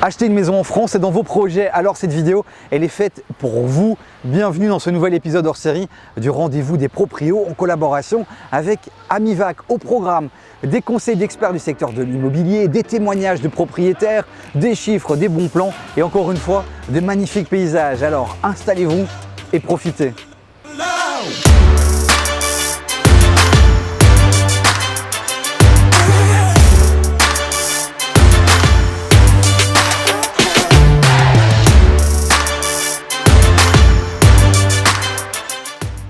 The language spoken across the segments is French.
Acheter une maison en France, c'est dans vos projets. Alors cette vidéo, elle est faite pour vous. Bienvenue dans ce nouvel épisode hors série du rendez-vous des proprios en collaboration avec Amivac. Au programme, des conseils d'experts du secteur de l'immobilier, des témoignages de propriétaires, des chiffres, des bons plans et encore une fois, de magnifiques paysages. Alors installez-vous et profitez.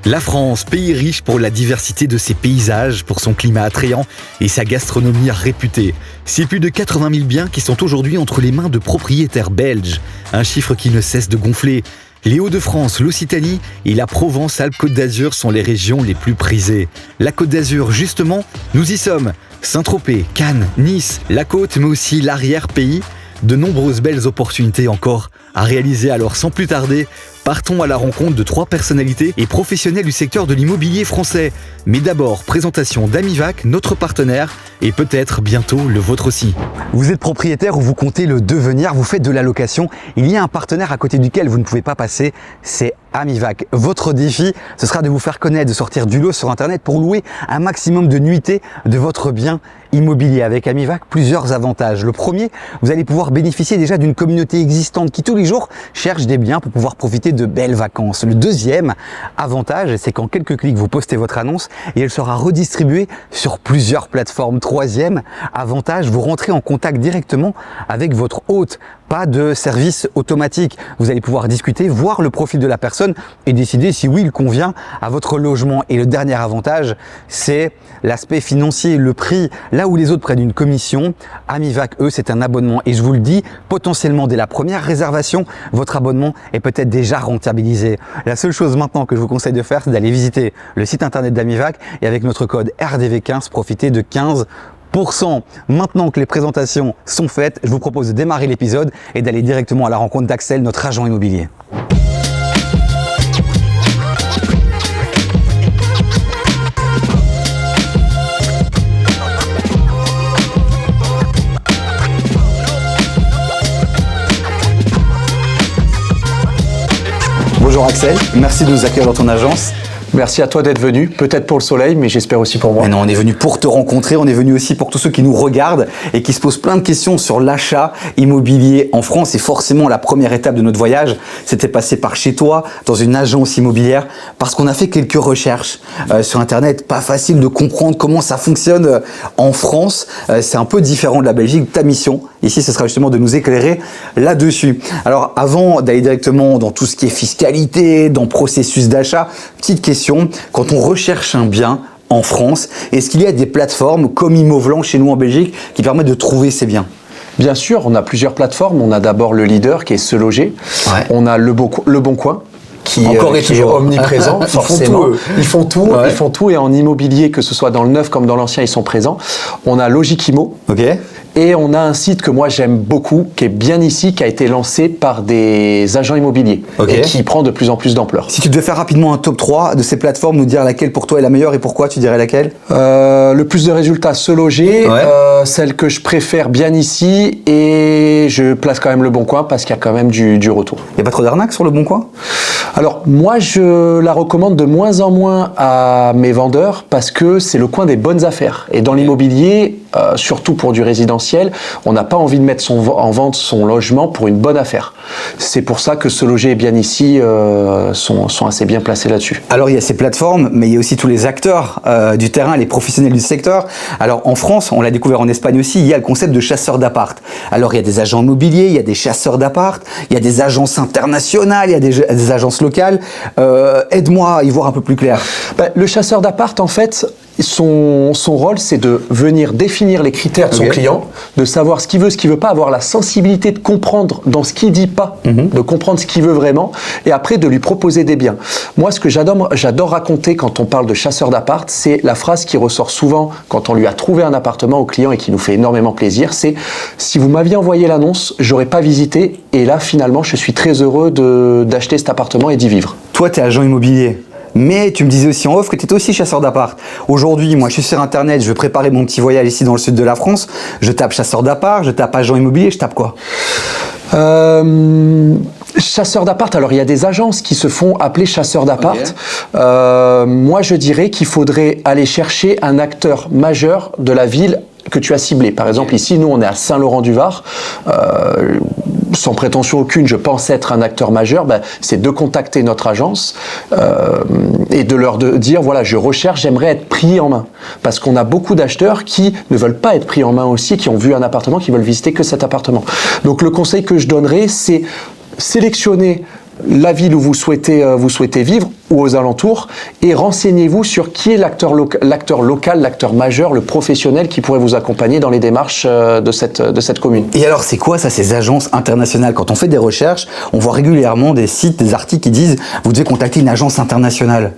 La France, pays riche pour la diversité de ses paysages, pour son climat attrayant et sa gastronomie réputée. C'est plus de 80 000 biens qui sont aujourd'hui entre les mains de propriétaires belges. Un chiffre qui ne cesse de gonfler. Les Hauts-de-France, l'Occitanie et la Provence-Alpes-Côte d'Azur sont les régions les plus prisées. La Côte d'Azur, justement, nous y sommes. Saint-Tropez, Cannes, Nice, la côte, mais aussi l'arrière-pays. De nombreuses belles opportunités encore à réaliser. Alors sans plus tarder, partons à la rencontre de 3 personnalités et professionnels du secteur de l'immobilier français. Mais d'abord, présentation d'Amivac, notre partenaire, et peut-être bientôt le vôtre aussi. Vous êtes propriétaire ou vous comptez le devenir, vous faites de la location. Il y a un partenaire à côté duquel vous ne pouvez pas passer, c'est Amivac. Votre défi, ce sera de vous faire connaître, de sortir du lot sur Internet pour louer un maximum de nuitées de votre bien immobilier. Avec Amivac, plusieurs avantages. Le premier, vous allez pouvoir bénéficier déjà d'une communauté existante qui tous les jours cherche des biens pour pouvoir profiter de belles vacances. Le deuxième avantage, c'est qu'en quelques clics, vous postez votre annonce et elle sera redistribuée sur plusieurs plateformes. Troisième avantage, vous rentrez en contact directement avec votre hôte. Pas de service automatique. Vous allez pouvoir discuter, voir le profil de la personne et décider si oui, il convient à votre logement. Et le dernier avantage, c'est l'aspect financier, le prix. Là où les autres prennent une commission, Amivac, eux, c'est un abonnement. Et je vous le dis, potentiellement, dès la première réservation, votre abonnement est peut-être déjà rentabilisé. La seule chose maintenant que je vous conseille de faire, c'est d'aller visiter le site internet d'Amivac et avec notre code RDV15, profiter de 15%. Maintenant que les présentations sont faites, je vous propose de démarrer l'épisode et d'aller directement à la rencontre d'Axel, notre agent immobilier. Bonjour Axel, merci de nous accueillir dans ton agence. Merci à toi d'être venu, peut-être pour le soleil, mais j'espère aussi pour moi. Mais non, on est venu pour te rencontrer, on est venu aussi pour tous ceux qui nous regardent et qui se posent plein de questions sur l'achat immobilier en France. Et forcément, la première étape de notre voyage, c'était passer par chez toi, dans une agence immobilière, parce qu'on a fait quelques recherches sur Internet. Pas facile de comprendre comment ça fonctionne en France. C'est un peu différent de la Belgique. Ta mission, ici, ce sera justement de nous éclairer là-dessus. Alors, avant d'aller directement dans tout ce qui est fiscalité, dans le processus d'achat, petite question. Quand on recherche un bien en France, est-ce qu'il y a des plateformes comme Imovlan chez nous en Belgique qui permettent de trouver ces biens? Bien sûr, on a plusieurs plateformes. On a d'abord le leader qui est Se Loger. Ouais. On a le Bon Coin qui est omniprésent, forcément. Ils font tout, ouais. Ils font tout et en immobilier, que ce soit dans le neuf comme dans l'ancien, ils sont présents. On a Logikimo. Okay. Et on a un site que moi j'aime beaucoup, qui est bien ici, qui a été lancé par des agents immobiliers et qui prend de plus en plus d'ampleur. Si tu devais faire rapidement un top 3 de ces plateformes, nous dire laquelle pour toi est la meilleure et pourquoi, tu dirais laquelle? Le plus de résultats, Se Loger, celle que je préfère bien ici, et je place quand même Le Bon Coin parce qu'il y a quand même du retour. Il n'y a pas trop d'arnaques sur Le Bon Coin? Alors moi je la recommande de moins en moins à mes vendeurs parce que c'est le coin des bonnes affaires. Et dans l'immobilier, surtout pour du résidentiel, on n'a pas envie de mettre en vente son logement pour une bonne affaire. C'est pour ça que Se Loger et Bien Ici sont assez bien placés là-dessus. Alors il y a ces plateformes, mais il y a aussi tous les acteurs du terrain, les professionnels du secteur. Alors en France, on l'a découvert en Espagne aussi, il y a le concept de chasseur d'appart. Alors il y a des agents immobiliers, il y a des chasseurs d'appart, il y a des agences internationales, il y a des agences locales. Aide-moi à y voir un peu plus clair. Le chasseur d'appart, en fait, son rôle, c'est de venir définir les critères de son client, de savoir ce qu'il veut, ce qu'il veut pas, avoir la sensibilité de comprendre dans ce qu'il dit pas, de comprendre ce qu'il veut vraiment, et après de lui proposer des biens. Moi, ce que j'adore raconter quand on parle de chasseur d'appart, c'est la phrase qui ressort souvent quand on lui a trouvé un appartement au client et qui nous fait énormément plaisir, c'est « Si vous m'aviez envoyé l'annonce, j'aurais pas visité, et là, finalement, je suis très heureux d'acheter cet appartement et d'y vivre. » Toi, tu es agent immobilier. Mais tu me disais aussi en off que tu étais aussi chasseur d'appart. Aujourd'hui, moi, je suis sur Internet, je veux préparer mon petit voyage ici dans le sud de la France. Je tape chasseur d'appart, je tape agent immobilier, je tape quoi? Chasseurs d'appart, alors il y a des agences qui se font appeler chasseurs d'appart. Moi je dirais qu'il faudrait aller chercher un acteur majeur de la ville que tu as ciblé. Par exemple ici, nous on est à Saint-Laurent-du-Var. Sans prétention aucune, je pense être un acteur majeur, c'est de contacter notre agence et de leur dire, voilà, je recherche, j'aimerais être pris en main. Parce qu'on a beaucoup d'acheteurs qui ne veulent pas être pris en main aussi, qui ont vu un appartement, qui veulent visiter que cet appartement. Donc le conseil que je donnerais, c'est sélectionner la ville où vous souhaitez vivre ou aux alentours et renseignez-vous sur qui est l'acteur local, l'acteur majeur, le professionnel qui pourrait vous accompagner dans les démarches de cette commune. Et alors c'est quoi ça, ces agences internationales? Quand on fait des recherches, on voit régulièrement des sites, des articles qui disent vous devez contacter une agence internationale.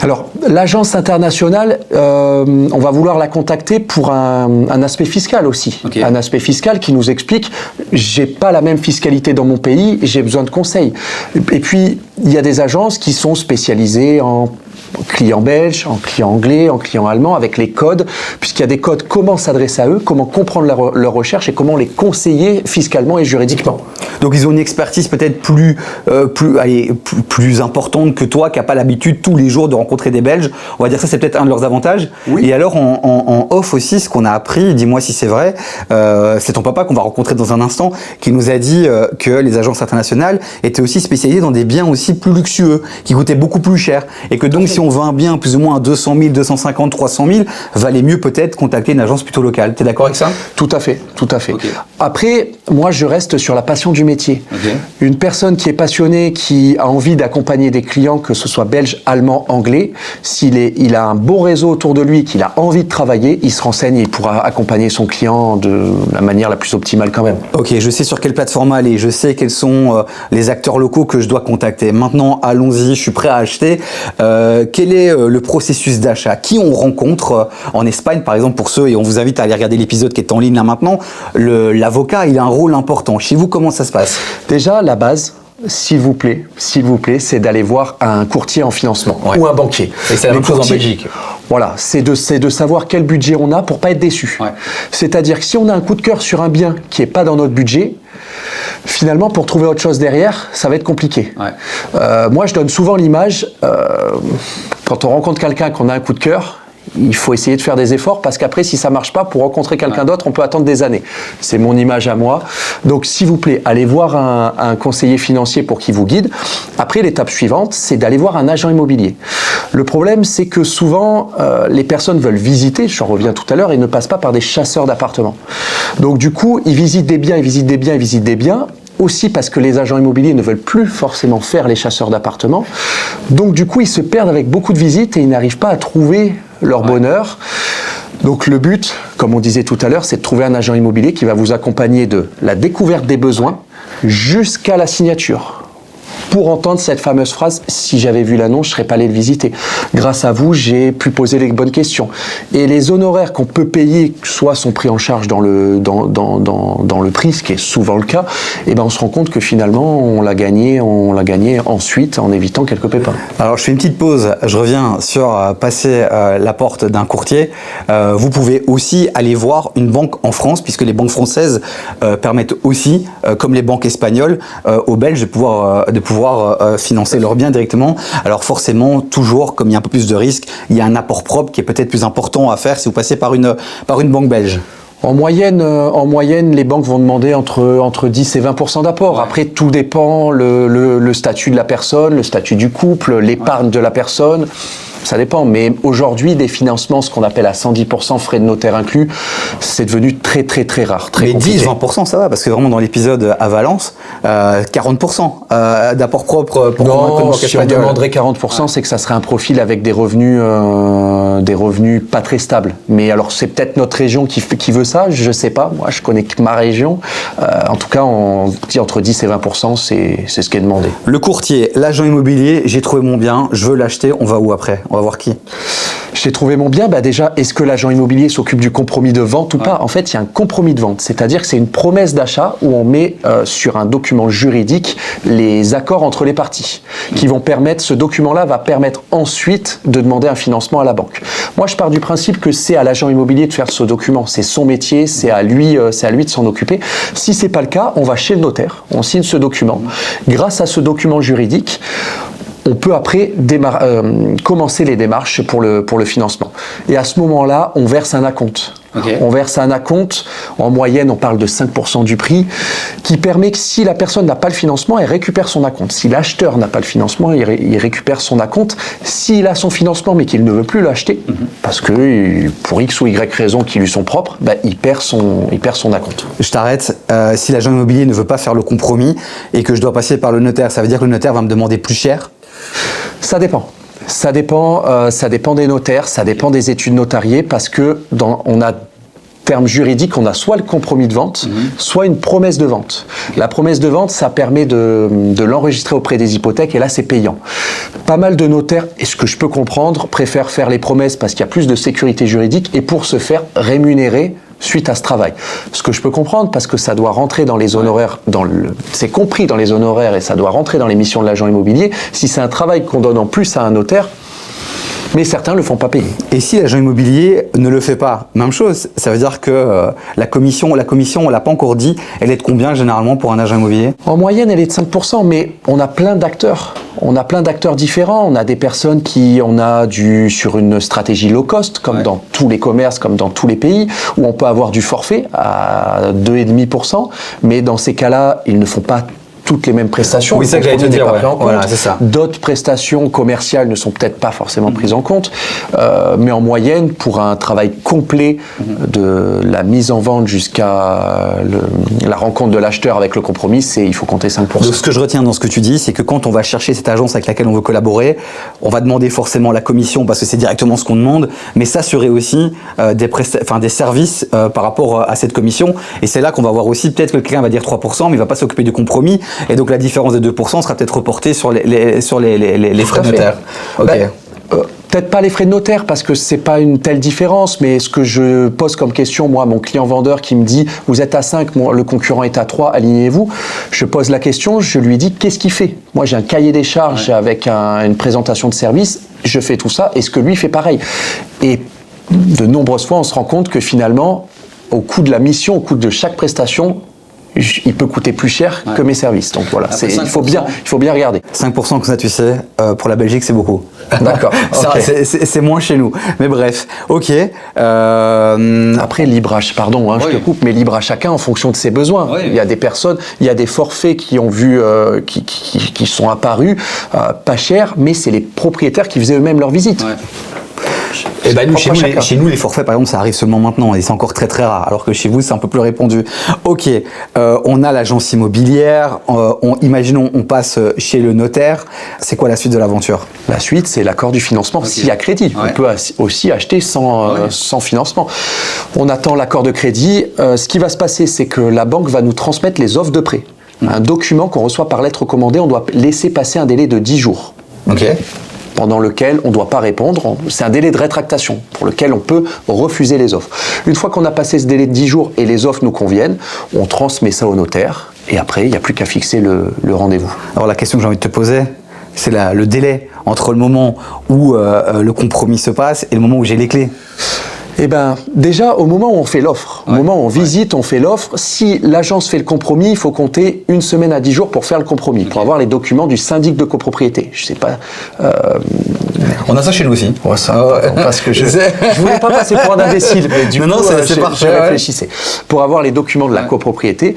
Alors, l'agence internationale, on va vouloir la contacter pour un aspect fiscal aussi. Okay. Un aspect fiscal qui nous explique, j'ai pas la même fiscalité dans mon pays, j'ai besoin de conseils. Et puis, il y a des agences qui sont spécialisées en clients belges, en clients anglais, en clients allemands, avec les codes, puisqu'il y a des codes, comment s'adresser à eux, comment comprendre leur recherche et comment les conseiller fiscalement et juridiquement. Donc ils ont une expertise peut-être plus importante que toi, qui n'a pas l'habitude tous les jours de rencontrer des Belges. On va dire ça, c'est peut-être un de leurs avantages. Oui. Et alors en off aussi, ce qu'on a appris, dis-moi si c'est vrai, c'est ton papa qu'on va rencontrer dans un instant, qui nous a dit que les agences internationales étaient aussi spécialisées dans des biens aussi plus luxueux, qui coûtaient beaucoup plus cher. Et que donc si on veut un bien plus ou moins à 200 000, 250, 300 000, valait mieux peut-être contacter une agence plutôt locale. Tu es d'accord avec ça? Tout à fait, tout à fait. Okay. Après, moi je reste sur la passion du métier. Okay. Une personne qui est passionnée, qui a envie d'accompagner des clients, que ce soit belge, allemand, anglais, il a un bon réseau autour de lui, qu'il a envie de travailler, il se renseigne et il pourra accompagner son client de la manière la plus optimale quand même. Ok, je sais sur quelle plateforme aller, je sais quels sont les acteurs locaux que je dois contacter. Maintenant, allons-y, je suis prêt à acheter. Quel est le processus d'achat? Qui on rencontre en Espagne, par exemple, pour ceux, et on vous invite à aller regarder l'épisode qui est en ligne là maintenant, l'avocat, il a un rôle important. Chez vous, comment ça se passe? Déjà, la base, s'il vous plaît, c'est d'aller voir un courtier en financement ou un banquier. Et c'est la même chose en Belgique. Voilà, c'est de savoir quel budget on a pour pas être déçu. Ouais. C'est-à-dire que si on a un coup de cœur sur un bien qui est pas dans notre budget, finalement, pour trouver autre chose derrière, ça va être compliqué. Ouais. Moi, je donne souvent l'image, quand on rencontre quelqu'un qu'on a un coup de cœur, il faut essayer de faire des efforts parce qu'après, si ça marche pas, pour rencontrer quelqu'un d'autre, on peut attendre des années. C'est mon image à moi. Donc, s'il vous plaît, allez voir un conseiller financier pour qu'il vous guide. Après, l'étape suivante, c'est d'aller voir un agent immobilier. Le problème, c'est que souvent, les personnes veulent visiter, j'en reviens tout à l'heure, et ne passent pas par des chasseurs d'appartements. Donc, du coup, ils visitent des biens, aussi parce que les agents immobiliers ne veulent plus forcément faire les chasseurs d'appartements. Donc du coup, ils se perdent avec beaucoup de visites et ils n'arrivent pas à trouver leur bonheur. Donc le but, comme on disait tout à l'heure, c'est de trouver un agent immobilier qui va vous accompagner de la découverte des besoins jusqu'à la signature. Pour entendre cette fameuse phrase, si j'avais vu l'annonce, je ne serais pas allé le visiter. Grâce à vous, j'ai pu poser les bonnes questions. Et les honoraires qu'on peut payer, soit sont pris en charge dans le prix, ce qui est souvent le cas, et ben on se rend compte que finalement, on l'a gagné ensuite en évitant quelques pépins. Alors je fais une petite pause, je reviens sur passer la porte d'un courtier. Vous pouvez aussi aller voir une banque en France, puisque les banques françaises permettent aussi, comme les banques espagnoles, aux Belges de pouvoir financer leurs biens directement. Alors forcément, toujours, comme il y a un peu plus de risques, il y a un apport propre qui est peut-être plus important à faire si vous passez par une banque belge. En moyenne, les banques vont demander entre 10 et 20% d'apport. Ouais. Après, tout dépend le statut de la personne, le statut du couple, l'épargne de la personne. Ça dépend, mais aujourd'hui, des financements, ce qu'on appelle à 110% frais de notaire inclus, c'est devenu très très très rare, très compliqué. 10-20%, ça va, parce que vraiment dans l'épisode à Valence, 40% d'apport propre pour convaincre une banque espagnole. Si on demanderait 40%, c'est que ça serait un profil avec des revenus pas très stables. Mais alors, c'est peut-être notre région qui veut ça, je sais pas. Moi, je connais que ma région. En tout cas, on dit entre 10 et 20%, c'est ce qui est demandé. Le courtier, l'agent immobilier, j'ai trouvé mon bien, je veux l'acheter, on va où après? On va voir qui. J'ai trouvé mon bien, déjà, est-ce que l'agent immobilier s'occupe du compromis de vente ou pas? En fait, il y a un compromis de vente, c'est-à-dire que c'est une promesse d'achat où on met sur un document juridique les accords entre les parties, qui vont permettre, ce document-là va permettre ensuite de demander un financement à la banque. Moi, je pars du principe que c'est à l'agent immobilier de faire ce document, c'est son métier, c'est à lui de s'en occuper. Si c'est pas le cas, on va chez le notaire, on signe ce document. Grâce à ce document juridique, on peut après commencer les démarches pour le financement. Et à ce moment-là, on verse un acompte. Okay. On verse un acompte, en moyenne on parle de 5% du prix, qui permet que si la personne n'a pas le financement, elle récupère son acompte. Si l'acheteur n'a pas le financement, il récupère son acompte. S'il a son financement mais qu'il ne veut plus l'acheter, parce que pour X ou Y raisons qui lui sont propres, il perd son acompte. Je t'arrête. Si l'agent immobilier ne veut pas faire le compromis et que je dois passer par le notaire, ça veut dire que le notaire va me demander plus cher? Ça dépend. Ça dépend des notaires, ça dépend des études notariées, parce que on a terme juridique, on a soit le compromis de vente, soit une promesse de vente. La promesse de vente, ça permet de l'enregistrer auprès des hypothèques, et là c'est payant. Pas mal de notaires, et ce que je peux comprendre, préfèrent faire les promesses parce qu'il y a plus de sécurité juridique et pour se faire rémunérer suite à ce travail. Ce que je peux comprendre, parce que ça doit rentrer dans les honoraires, c'est compris dans les honoraires et ça doit rentrer dans les missions de l'agent immobilier. Si c'est un travail qu'on donne en plus à un notaire, mais certains ne le font pas payer. Et si l'agent immobilier ne le fait pas, même chose, ça veut dire que la commission, on l'a pas encore dit, elle est de combien généralement pour un agent immobilier? En moyenne, elle est de 5%, mais on a plein d'acteurs. On a plein d'acteurs différents. On a des personnes sur une stratégie low cost, comme dans tous les commerces, comme dans tous les pays, où on peut avoir du forfait à 2,5%, mais dans ces cas-là, ils ne font pas toutes les mêmes prestations. Oui, c'est ça que j'allais te dire. Voilà, c'est ça. D'autres prestations commerciales ne sont peut-être pas forcément prises en compte, mais en moyenne, pour un travail complet de la mise en vente jusqu'à la rencontre de l'acheteur avec le compromis, il faut compter 5%. Donc, ce que je retiens dans ce que tu dis, c'est que quand on va chercher cette agence avec laquelle on veut collaborer, on va demander forcément la commission parce que c'est directement ce qu'on demande, mais s'assurer aussi des services par rapport à cette commission. Et c'est là qu'on va voir aussi, peut-être que quelqu'un va dire 3%, mais il va pas s'occuper du compromis. Et donc la différence de 2% sera peut-être reportée sur les frais de notaire. Okay. Peut-être pas les frais de notaire parce que c'est pas une telle différence, mais ce que je pose comme question, moi, mon client vendeur qui me dit vous êtes à 5, le concurrent est à 3, alignez-vous. Je pose la question, je lui dis qu'est-ce qu'il fait? Moi j'ai un cahier des charges avec une présentation de service, je fais tout ça, est-ce que lui fait pareil? Et de nombreuses fois on se rend compte que finalement, au coût de la mission, au coût de chaque prestation, il peut coûter plus cher que mes services. Donc voilà, il faut bien regarder. 5% comme ça, tu sais, pour la Belgique, c'est beaucoup. D'accord. Okay. C'est moins chez nous. Mais bref, ok. Après, libre à, pardon, je te coupe, mais libre à chacun en fonction de ses besoins. Il y a des personnes, il y a des forfaits qui ont vu, qui sont apparus, pas chers, mais c'est les propriétaires qui faisaient eux-mêmes leur visite. Et nous, chez nous, les forfaits, par exemple, ça arrive seulement maintenant et c'est encore très très rare, alors que chez vous, c'est un peu plus répandu. Ok, on a l'agence immobilière, imaginons, on passe chez le notaire. C'est quoi la suite de l'aventure? La suite, c'est l'accord du financement, s'il y a crédit. On peut aussi acheter sans financement. On attend l'accord de crédit. Ce qui va se passer, c'est que la banque va nous transmettre les offres de prêt. Un document qu'on reçoit par lettre recommandée, on doit laisser passer un délai de 10 jours. Ok. Pendant lequel on ne doit pas répondre. C'est un délai de rétractation pour lequel on peut refuser les offres. Une fois qu'on a passé ce délai de 10 jours et les offres nous conviennent, on transmet ça au notaire et après, il n'y a plus qu'à fixer le rendez-vous. Alors la question que j'ai envie de te poser, c'est le délai entre le moment où le compromis se passe et le moment où j'ai les clés. Eh bien, déjà, au moment où on fait l'offre, au moment où on visite, on fait l'offre, si l'agence fait le compromis, il faut compter 1 semaine à 10 jours pour faire le compromis, pour avoir les documents du syndic de copropriété. Je sais pas... On a ça chez nous aussi. Ouais, ça, parce que je voulais pas passer pour un imbécile, mais du coup, c'est parfait. Je réfléchissais. Pour avoir les documents de la copropriété,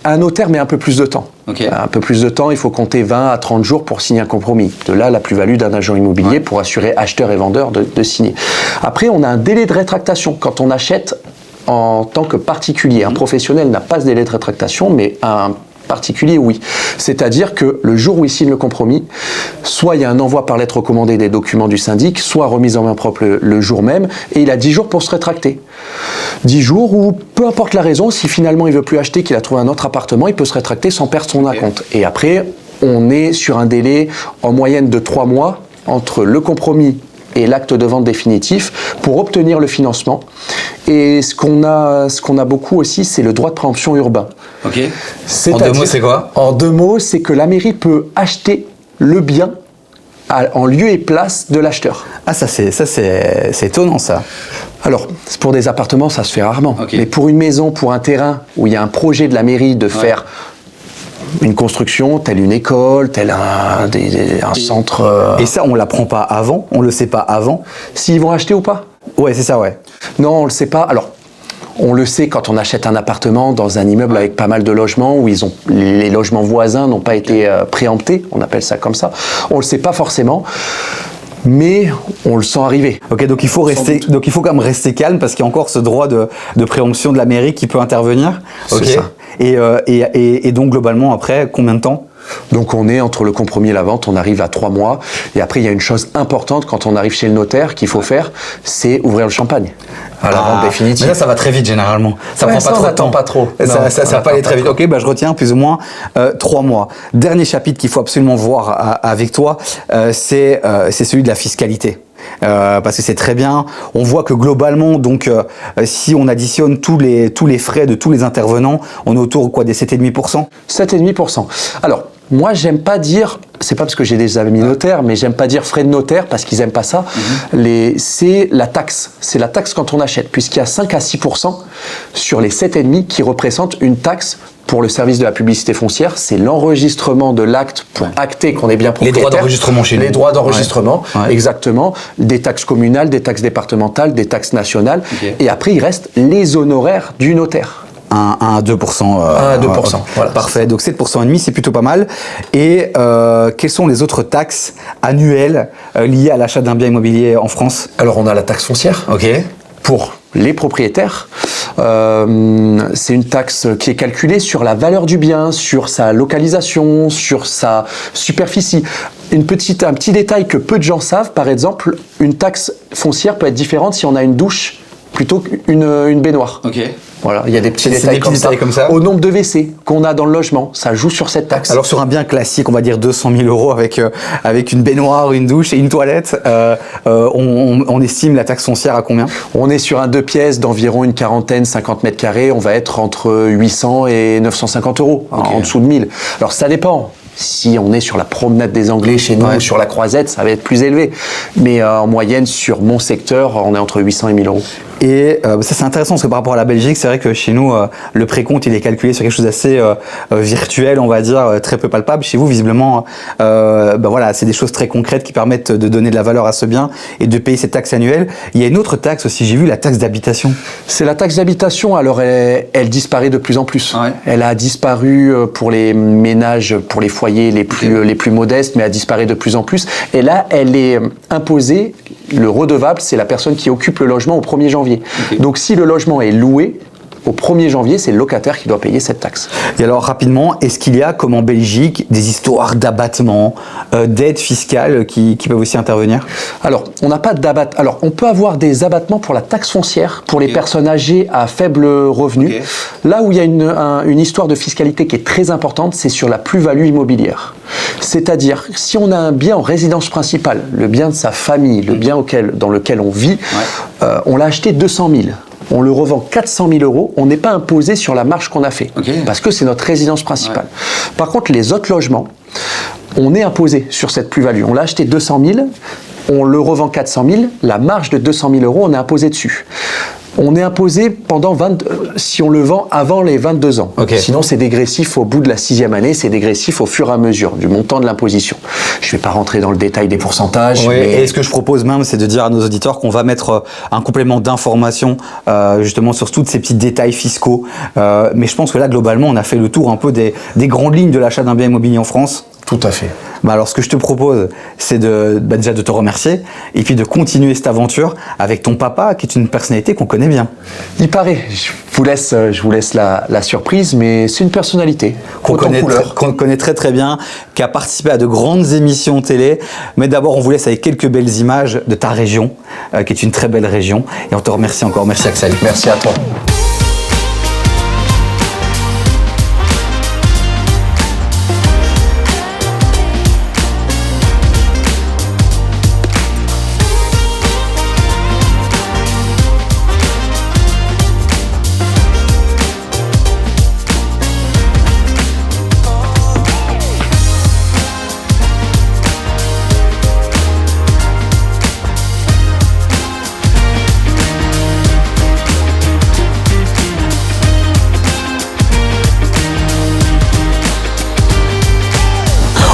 un notaire met un peu plus de temps. Un peu plus de temps, il faut compter 20 à 30 jours pour signer un compromis. De là, la plus-value d'un agent immobilier pour assurer acheteur et vendeur de signer. Après, on a un délai de rétractation. Quand on achète en tant que particulier, un professionnel n'a pas ce délai de rétractation, mais un particulier, oui. C'est-à-dire que le jour où il signe le compromis, soit il y a un envoi par lettre recommandée des documents du syndic, soit remise en main propre le jour même, et il a 10 jours pour se rétracter. 10 jours où, peu importe la raison, si finalement il ne veut plus acheter, qu'il a trouvé un autre appartement, il peut se rétracter sans perdre son acompte. Et après, on est sur un délai en moyenne de 3 mois entre le compromis et l'acte de vente définitif pour obtenir le financement. Et ce qu'on a beaucoup aussi, c'est le droit de préemption urbain. Ok. En 2 mots, c'est quoi? En 2 mots, c'est que la mairie peut acheter le bien en lieu et place de l'acheteur. Ah, ça c'est étonnant ça. Alors, pour des appartements, ça se fait rarement. Okay. Mais pour une maison, pour un terrain où il y a un projet de la mairie de faire une construction, telle une école, tel un centre... Et ça, on l'apprend pas avant? On le sait pas avant? S'ils vont acheter ou pas? Ouais, c'est ça, ouais. Non, on le sait pas. Alors, on le sait quand on achète un appartement dans un immeuble avec pas mal de logements où les logements voisins n'ont pas été préemptés, on appelle ça comme ça. On le sait pas forcément, mais on le sent arriver. Ok, donc il faut quand même rester calme parce qu'il y a encore ce droit de préemption de la mairie qui peut intervenir. C'est ça. Et donc globalement après, combien de temps? Donc on est entre le compromis et la vente, on arrive à 3 mois. Et après, il y a une chose importante quand on arrive chez le notaire qu'il faut faire, c'est ouvrir le champagne à la vente définitive. Mais là, ça va très vite généralement. Ça prend pas trop de temps. Pas trop. Ça va pas aller très vite. Ok, bah, je retiens plus ou moins 3 mois. Dernier chapitre qu'il faut absolument voir avec toi, c'est celui de la fiscalité. Parce que c'est très bien. On voit que globalement, donc, si on additionne tous les frais de tous les intervenants, on est autour des 7,5%. 7,5%. Alors, moi, j'aime pas dire, c'est pas parce que j'ai des amis notaires, mais j'aime pas dire frais de notaire parce qu'ils aiment pas ça. C'est la taxe. C'est la taxe quand on achète, puisqu'il y a 5 à 6% sur les 7,5% qui représentent une taxe. Pour le service de la publicité foncière, c'est l'enregistrement de l'acte pour acter qu'on est bien propriétaire. Les droits d'enregistrement chez nous. Les droits d'enregistrement, exactement. Des taxes communales, des taxes départementales, des taxes nationales. Okay. Et après, il reste les honoraires du notaire. 1 à 2%. 1 à 2%. Voilà. Parfait. Donc 7,5%, c'est plutôt pas mal. Et quelles sont les autres taxes annuelles liées à l'achat d'un bien immobilier en France? Alors, on a la taxe foncière. Ok. Pour les propriétaires, c'est une taxe qui est calculée sur la valeur du bien, sur sa localisation, sur sa superficie. Un petit détail que peu de gens savent, par exemple, une taxe foncière peut être différente si on a une douche plutôt qu'une baignoire. Ok. Voilà, il y a des petits détails comme ça. Au nombre de WC qu'on a dans le logement, ça joue sur cette taxe. Alors sur un bien classique, on va dire 200 000 € avec une baignoire, une douche et une toilette, on estime la taxe foncière à combien? On est sur un 2 pièces d'environ une quarantaine, 50 mètres carrés. On va être entre 800 et 950 €, en dessous de 1000. Alors ça dépend. Si on est sur la promenade des Anglais chez nous ou sur la Croisette, ça va être plus élevé. Mais en moyenne, sur mon secteur, on est entre 800 et 1000 €. Et ça c'est intéressant parce que par rapport à la Belgique, c'est vrai que chez nous le précompte il est calculé sur quelque chose d'assez virtuel, on va dire, très peu palpable. Chez vous visiblement, voilà, c'est des choses très concrètes qui permettent de donner de la valeur à ce bien et de payer cette taxe annuelle. Il y a une autre taxe aussi, j'ai vu, la taxe d'habitation. C'est la taxe d'habitation. Alors elle disparaît de plus en plus. Ouais. Elle a disparu pour les ménages, pour les foyers les plus modestes, mais elle disparaît de plus en plus. Et là, elle est imposée. Le redevable, c'est la personne qui occupe le logement au 1er janvier. Okay. Donc si le logement est loué, au 1er janvier, c'est le locataire qui doit payer cette taxe. Et alors rapidement, est-ce qu'il y a, comme en Belgique, des histoires d'abattement, d'aides fiscales qui peuvent aussi intervenir? Alors, on n'a pas d'abattement. Alors, on peut avoir des abattements pour la taxe foncière, pour les personnes âgées à faible revenu. Là où il y a une histoire de fiscalité qui est très importante, c'est sur la plus-value immobilière. C'est-à-dire, si on a un bien en résidence principale, le bien de sa famille, le bien dans lequel on vit, on l'a acheté 200 000. On le revend 400 000 €, on n'est pas imposé sur la marge qu'on a fait, parce que c'est notre résidence principale. Par contre, les autres logements, on est imposé sur cette plus-value. On l'a acheté 200 000, on le revend 400 000, la marge de 200 000 €, on est imposé dessus. On est imposé si on le vend avant les 22 ans. Sinon, c'est dégressif au bout de la 6e année, c'est dégressif au fur et à mesure du montant de l'imposition. Je ne vais pas rentrer dans le détail des pourcentages. Et ce que je propose même, c'est de dire à nos auditeurs qu'on va mettre un complément d'information justement sur tous ces petits détails fiscaux. Mais je pense que là, globalement, on a fait le tour un peu des grandes lignes de l'achat d'un bien immobilier en France. Tout à fait. Alors, ce que je te propose, c'est déjà de te remercier et puis de continuer cette aventure avec ton papa, qui est une personnalité qu'on connaît bien. Il paraît. Je vous laisse la surprise, mais c'est une personnalité qu'on connaît très très bien, qui a participé à de grandes émissions télé. Mais d'abord, on vous laisse avec quelques belles images de ta région, qui est une très belle région. Et on te remercie encore. Merci Axel. Merci à toi.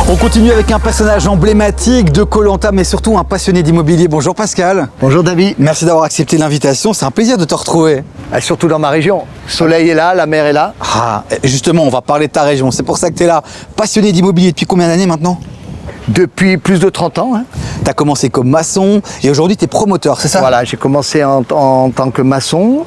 On continue avec un personnage emblématique de Koh-Lanta, mais surtout un passionné d'immobilier. Bonjour Pascal. Bonjour David. Merci d'avoir accepté l'invitation, c'est un plaisir de te retrouver. Surtout dans ma région. Le soleil est là, la mer est là. Ah, justement, on va parler de ta région, c'est pour ça que tu es là. Passionné d'immobilier depuis combien d'années maintenant? Depuis plus de 30 ans. Tu as commencé comme maçon et aujourd'hui tu es promoteur, c'est ça? Voilà, j'ai commencé en tant que maçon.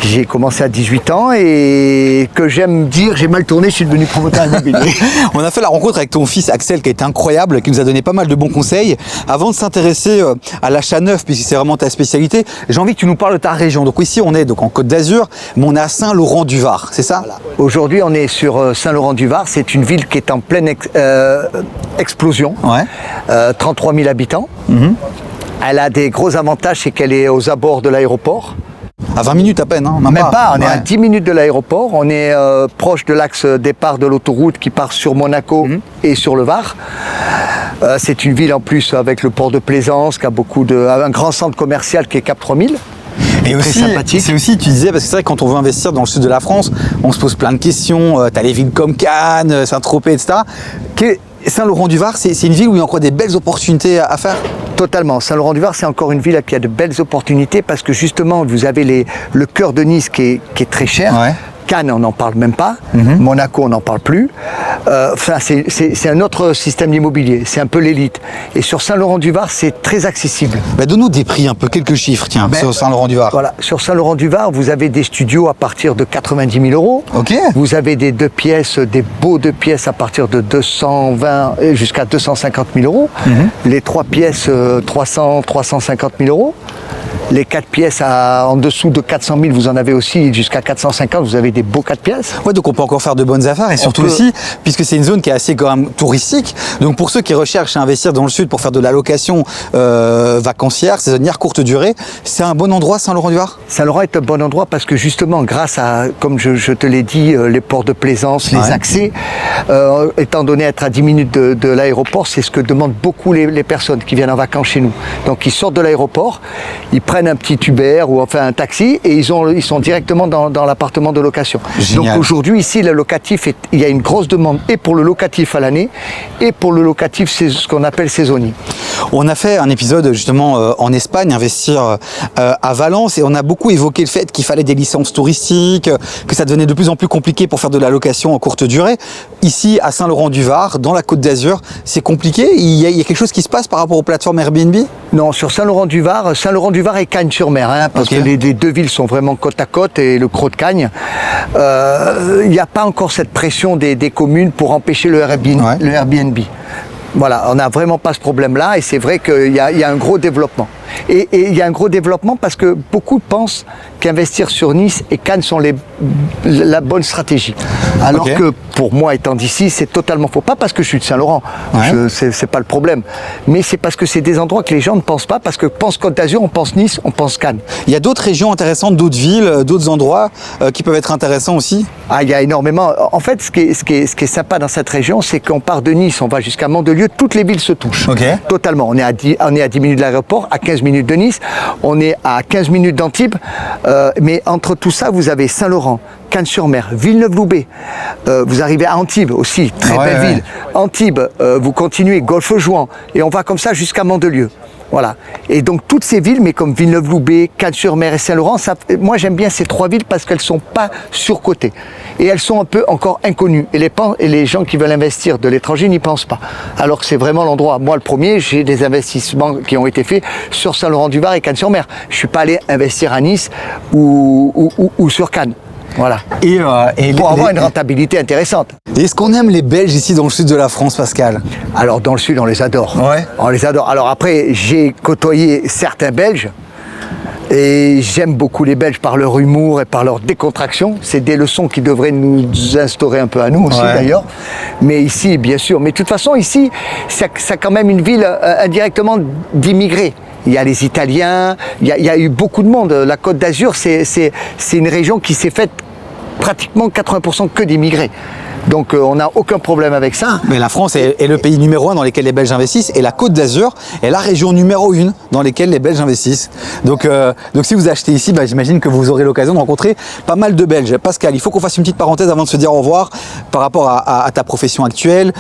J'ai commencé à 18 ans et que j'aime dire, j'ai mal tourné, je suis devenu promoteur immobilier. On a fait la rencontre avec ton fils Axel qui a été incroyable, qui nous a donné pas mal de bons conseils. Avant de s'intéresser à l'achat neuf, puisque c'est vraiment ta spécialité, j'ai envie que tu nous parles de ta région. Donc ici on est donc en Côte d'Azur, mais on est à Saint-Laurent-du-Var, c'est ça? Voilà. Aujourd'hui on est sur Saint-Laurent-du-Var, c'est une ville qui est en pleine explosion. Ouais. 33 000 habitants. Elle a des gros avantages, c'est qu'elle est aux abords de l'aéroport. À 20 minutes à peine, hein? Même pas, on est Ouais. à 10 minutes de l'aéroport, on est proche de l'axe départ de l'autoroute qui part sur Monaco et sur le Var. C'est une ville en plus avec le port de Plaisance, qui a un grand centre commercial qui est Cap 3000. Et Très aussi, sympathique. c'est aussi, tu disais, parce que c'est vrai que quand on veut investir dans le sud de la France, on se pose plein de questions. Tu as les villes comme Cannes, Saint-Tropez, etc. Saint-Laurent-du-Var, c'est une ville où il y a encore des belles opportunités à faire? Totalement. Saint-Laurent-du-Var, c'est encore une ville qui a de belles opportunités parce que justement, vous avez le cœur de Nice qui est très cher. Ouais. Cannes, on n'en parle même pas. Monaco, on n'en parle plus. Enfin, c'est un autre système d'immobilier. C'est un peu l'élite. Et sur Saint-Laurent-du-Var, c'est très accessible. Bah, donne-nous des prix un peu, quelques chiffres, tiens, sur Saint-Laurent-du-Var. Voilà. Sur Saint-Laurent-du-Var, vous avez des studios à partir de 90 000 euros. Ok. Vous avez des deux pièces, des beaux deux pièces à partir de 220 jusqu'à 250 000 euros. Les trois pièces, 300, 350 000 euros. Les 4 pièces en dessous de 400 000, vous en avez aussi jusqu'à 450, vous avez des beaux 4 pièces. Ouais, donc on peut encore faire de bonnes affaires et surtout peut- aussi, puisque c'est une zone qui est assez quand même touristique. Donc pour ceux qui recherchent à investir dans le sud pour faire de la location vacancière, saisonnière, courte durée, c'est un bon endroit, Saint-Laurent-du-Var? Saint-Laurent est un bon endroit parce que justement, grâce à, comme je te l'ai dit, les ports de plaisance, les Ouais. accès, étant donné être à 10 minutes de l'aéroport, c'est ce que demandent beaucoup les personnes qui viennent en vacances chez nous. Donc ils sortent de l'aéroport, ils prennent un petit Uber ou enfin un taxi et ils sont directement dans l'appartement de location. Génial. Donc aujourd'hui, ici, le locatif, il y a une grosse demande et pour le locatif à l'année et pour le locatif, c'est ce qu'on appelle saisonnier. On a fait un épisode justement en Espagne, investir à Valence, et on a beaucoup évoqué le fait qu'il fallait des licences touristiques, que ça devenait de plus en plus compliqué pour faire de la location en courte durée. Ici, à Saint-Laurent-du-Var, dans la Côte d'Azur, c'est compliqué? Il y a quelque chose qui se passe par rapport aux plateformes Airbnb? Non, sur Saint-Laurent-du-Var et Cagnes-sur-Mer, parce Ok. que les deux villes sont vraiment côte à côte et le Crau de Cagnes. Il n'y a pas encore cette pression des communes pour empêcher le Airbnb. Ouais. Le Airbnb. Voilà, on n'a vraiment pas ce problème-là et c'est vrai qu'il y a un gros développement. Et il y a un gros développement parce que beaucoup pensent qu'investir sur Nice et Cannes sont la bonne stratégie. Alors Ok. que pour moi, étant d'ici, c'est totalement faux. Pas parce que je suis de Saint-Laurent, Ouais. c'est pas le problème. Mais c'est parce que c'est des endroits que les gens ne pensent pas, parce que pense Côte d'Azur, on pense Nice, on pense Cannes. Il y a d'autres régions intéressantes, d'autres villes, d'autres endroits qui peuvent être intéressants aussi? Ah, il y a énormément. En fait, ce qui est sympa dans cette région, c'est qu'on part de Nice, on va jusqu'à Mandelieu, toutes les villes se touchent. Ok. Totalement. On est à 10 minutes de l'aéroport, à 15 minutes de Nice, on est à 15 minutes d'Antibes. Mais entre tout ça, vous avez Saint-Laurent, Cannes-sur-Mer, Villeneuve-Loubet. Vous arrivez à Antibes aussi, très Ouais, belle ouais. ville. Antibes, vous continuez, Golfe-Juan, et on va comme ça jusqu'à Mandelieu. Voilà. Et donc toutes ces villes, mais comme Villeneuve-Loubet, Cannes-sur-Mer et Saint-Laurent, moi j'aime bien ces trois villes parce qu'elles sont pas surcotées. Et elles sont un peu encore inconnues. Et les gens qui veulent investir de l'étranger n'y pensent pas. Alors que c'est vraiment l'endroit. Moi le premier, j'ai des investissements qui ont été faits sur Saint-Laurent-du-Var et Cannes-sur-Mer. Je suis pas allé investir à Nice ou sur Cannes. Voilà. Et Pour avoir une rentabilité intéressante. Est-ce qu'on aime les Belges ici dans le sud de la France, Pascal? Alors dans le sud, on les adore. Ouais. On les adore. Alors après, j'ai côtoyé certains Belges et j'aime beaucoup les Belges par leur humour et par leur décontraction. C'est des leçons qui devraient nous instaurer un peu à nous aussi Ouais. d'ailleurs. Mais ici, bien sûr. Mais de toute façon, ici, c'est quand même une ville indirectement d'immigrés. Il y a les Italiens, il y a eu beaucoup de monde. La Côte d'Azur, c'est une région qui s'est faite pratiquement 80% que d'immigrés. Donc on n'a aucun problème avec ça. Mais la France est le pays numéro 1 dans lequel les Belges investissent et la Côte d'Azur est la région numéro 1 dans laquelle les Belges investissent. Donc si vous achetez ici, j'imagine que vous aurez l'occasion de rencontrer pas mal de Belges. Pascal, il faut qu'on fasse une petite parenthèse avant de se dire au revoir par rapport à ta profession actuelle.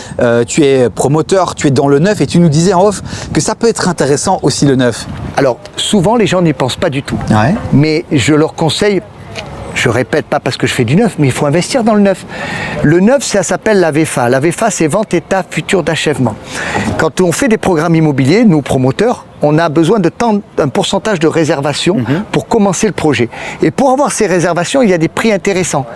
Tu es promoteur, tu es dans le neuf et tu nous disais en off que ça peut être intéressant aussi le neuf. Alors souvent les gens n'y pensent pas du tout. Ouais. Mais je leur conseille, je répète pas parce que je fais du neuf, mais il faut investir dans le neuf. Le neuf, ça s'appelle la VFA. La VFA, c'est vente état futur d'achèvement. Quand on fait des programmes immobiliers, nous promoteurs, on a besoin de un pourcentage de réservation pour commencer le projet. Et pour avoir ces réservations, il y a des prix intéressants.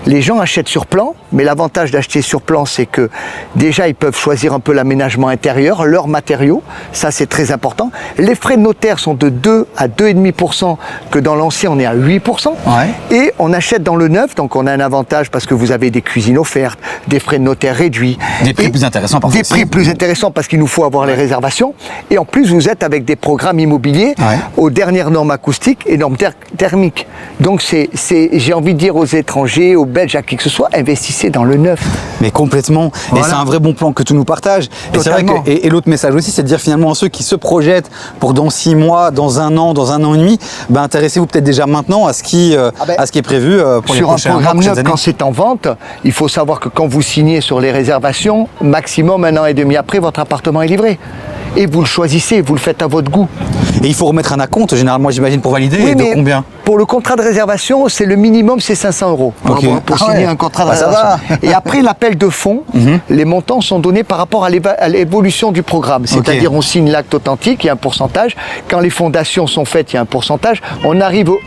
Les gens achètent sur plan, mais l'avantage d'acheter sur plan, c'est que déjà, ils peuvent choisir un peu l'aménagement intérieur, leurs matériaux. Ça, c'est très important. Les frais de notaire sont de 2 à 2,5%, que dans l'ancien, on est à 8%. Ouais. Et on achète dans le neuf, donc on a un avantage parce que vous avez des cuisines offertes, des frais de notaire réduits. Des prix plus intéressants parfois. Des prix plus intéressants parce qu'il nous faut avoir les réservations. Et en plus, vous êtes avec des programmes immobiliers aux dernières normes acoustiques et normes thermiques. Donc j'ai envie de dire aux étrangers, aux Belges, à qui que ce soit, investissez dans le neuf. Mais complètement. Voilà. Et c'est un vrai bon plan que tu nous partages. Et c'est vrai Totalement. que, et l'autre message aussi, c'est de dire finalement à ceux qui se projettent pour dans 6 mois, dans un an et demi, intéressez-vous peut-être déjà maintenant à ce qui est prévu pour les Sur un prochains programme neuf, années. quand c'est en vente, il faut savoir que quand vous signez sur les réservations, maximum 1 an et demi après, votre appartement est livré. Et vous le choisissez, vous le faites à votre goût. Et il faut remettre un acompte, généralement, j'imagine, pour valider. Oui, et de mais combien? pour le contrat de réservation, c'est le minimum, c'est 500 € pour signer un contrat de ça réservation. va. Et après l'appel de fonds, les montants sont donnés par rapport à l'évolution du programme. C'est-à-dire on signe l'acte authentique, il y a un pourcentage. Quand les fondations sont faites, il y a un pourcentage. On arrive au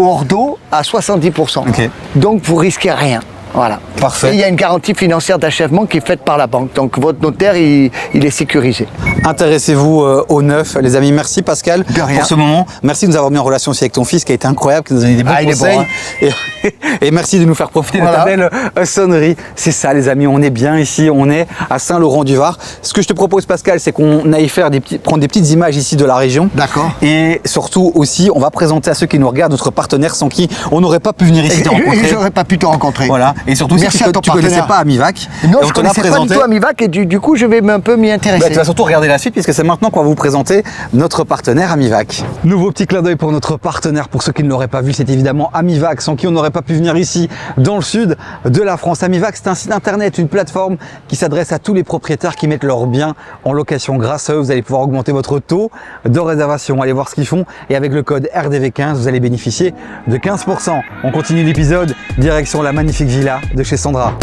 hors d'eau à 70%. Ok. Donc vous risquez rien. Voilà. Parfait. Et il y a une garantie financière d'achèvement qui est faite par la banque. Donc votre notaire, il est sécurisé. Intéressez-vous au neuf, les amis. Merci Pascal De rien. pour ce moment. Merci de nous avoir mis en relation aussi avec ton fils qui a été incroyable, qui nous a donné des bons Ah, il est conseils. bon, hein. Et merci de nous faire profiter de ta Voilà. belle sonnerie. C'est ça les amis, on est bien ici, on est à Saint-Laurent-du-Var. Ce que je te propose Pascal, c'est qu'on aille prendre des petites images ici de la région. D'accord. Et surtout aussi, on va présenter à ceux qui nous regardent notre partenaire sans qui on n'aurait pas pu venir ici te rencontrer. J'aurais pas pu te rencontrer. Voilà. Et surtout, Merci si à ton tu connaissais partenaire. pas Amivac, Non, et on je te l'a connaissais pas du présenté. tout Amivac et du coup, je vais un peu m'y intéresser. Tu vas surtout regarder la suite puisque c'est maintenant qu'on va vous présenter notre partenaire Amivac. Nouveau petit clin d'œil pour notre partenaire. Pour ceux qui ne l'auraient pas vu, c'est évidemment Amivac, sans qui on n'aurait pas pu venir ici dans le sud de la France. Amivac, c'est un site internet, une plateforme qui s'adresse à tous les propriétaires qui mettent leurs biens en location. Grâce à eux, vous allez pouvoir augmenter votre taux de réservation. Allez voir ce qu'ils font et avec le code RDV15, vous allez bénéficier de 15%. On continue l'épisode, direction la magnifique villa de chez Sandra.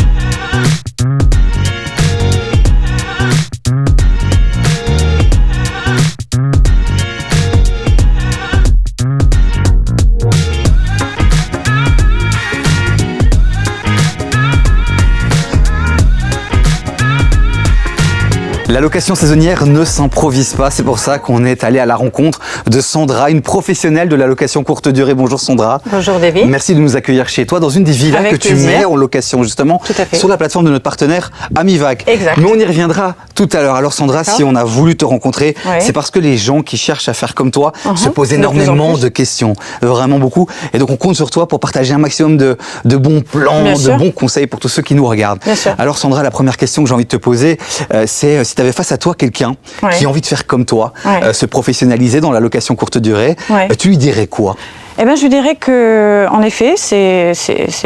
La location saisonnière ne s'improvise pas, c'est pour ça qu'on est allé à la rencontre de Sandra, une professionnelle de la location courte durée. Bonjour Sandra. Bonjour David. Merci de nous accueillir chez toi dans une des villas Avec que tu plaisir. mets en location justement Tout à fait. sur la plateforme de notre partenaire Amivac. Exact. Mais on y reviendra tout à l'heure. Alors Sandra, D'accord. si on a voulu te rencontrer, Ouais. c'est parce que les gens qui cherchent à faire comme toi se posent de plus en énormément plus. de questions, vraiment beaucoup. Et donc on compte sur toi pour partager un maximum de bons plans, Bien de sûr. bons conseils pour tous ceux qui nous regardent. Bien sûr. Alors Sandra, la première question que j'ai envie de te poser, c'est si tu avais face à toi quelqu'un Ouais. qui a envie de faire comme toi, Ouais. se professionnaliser dans la location courte durée, Ouais. tu lui dirais quoi? Eh ben, je dirais que, en effet, c'est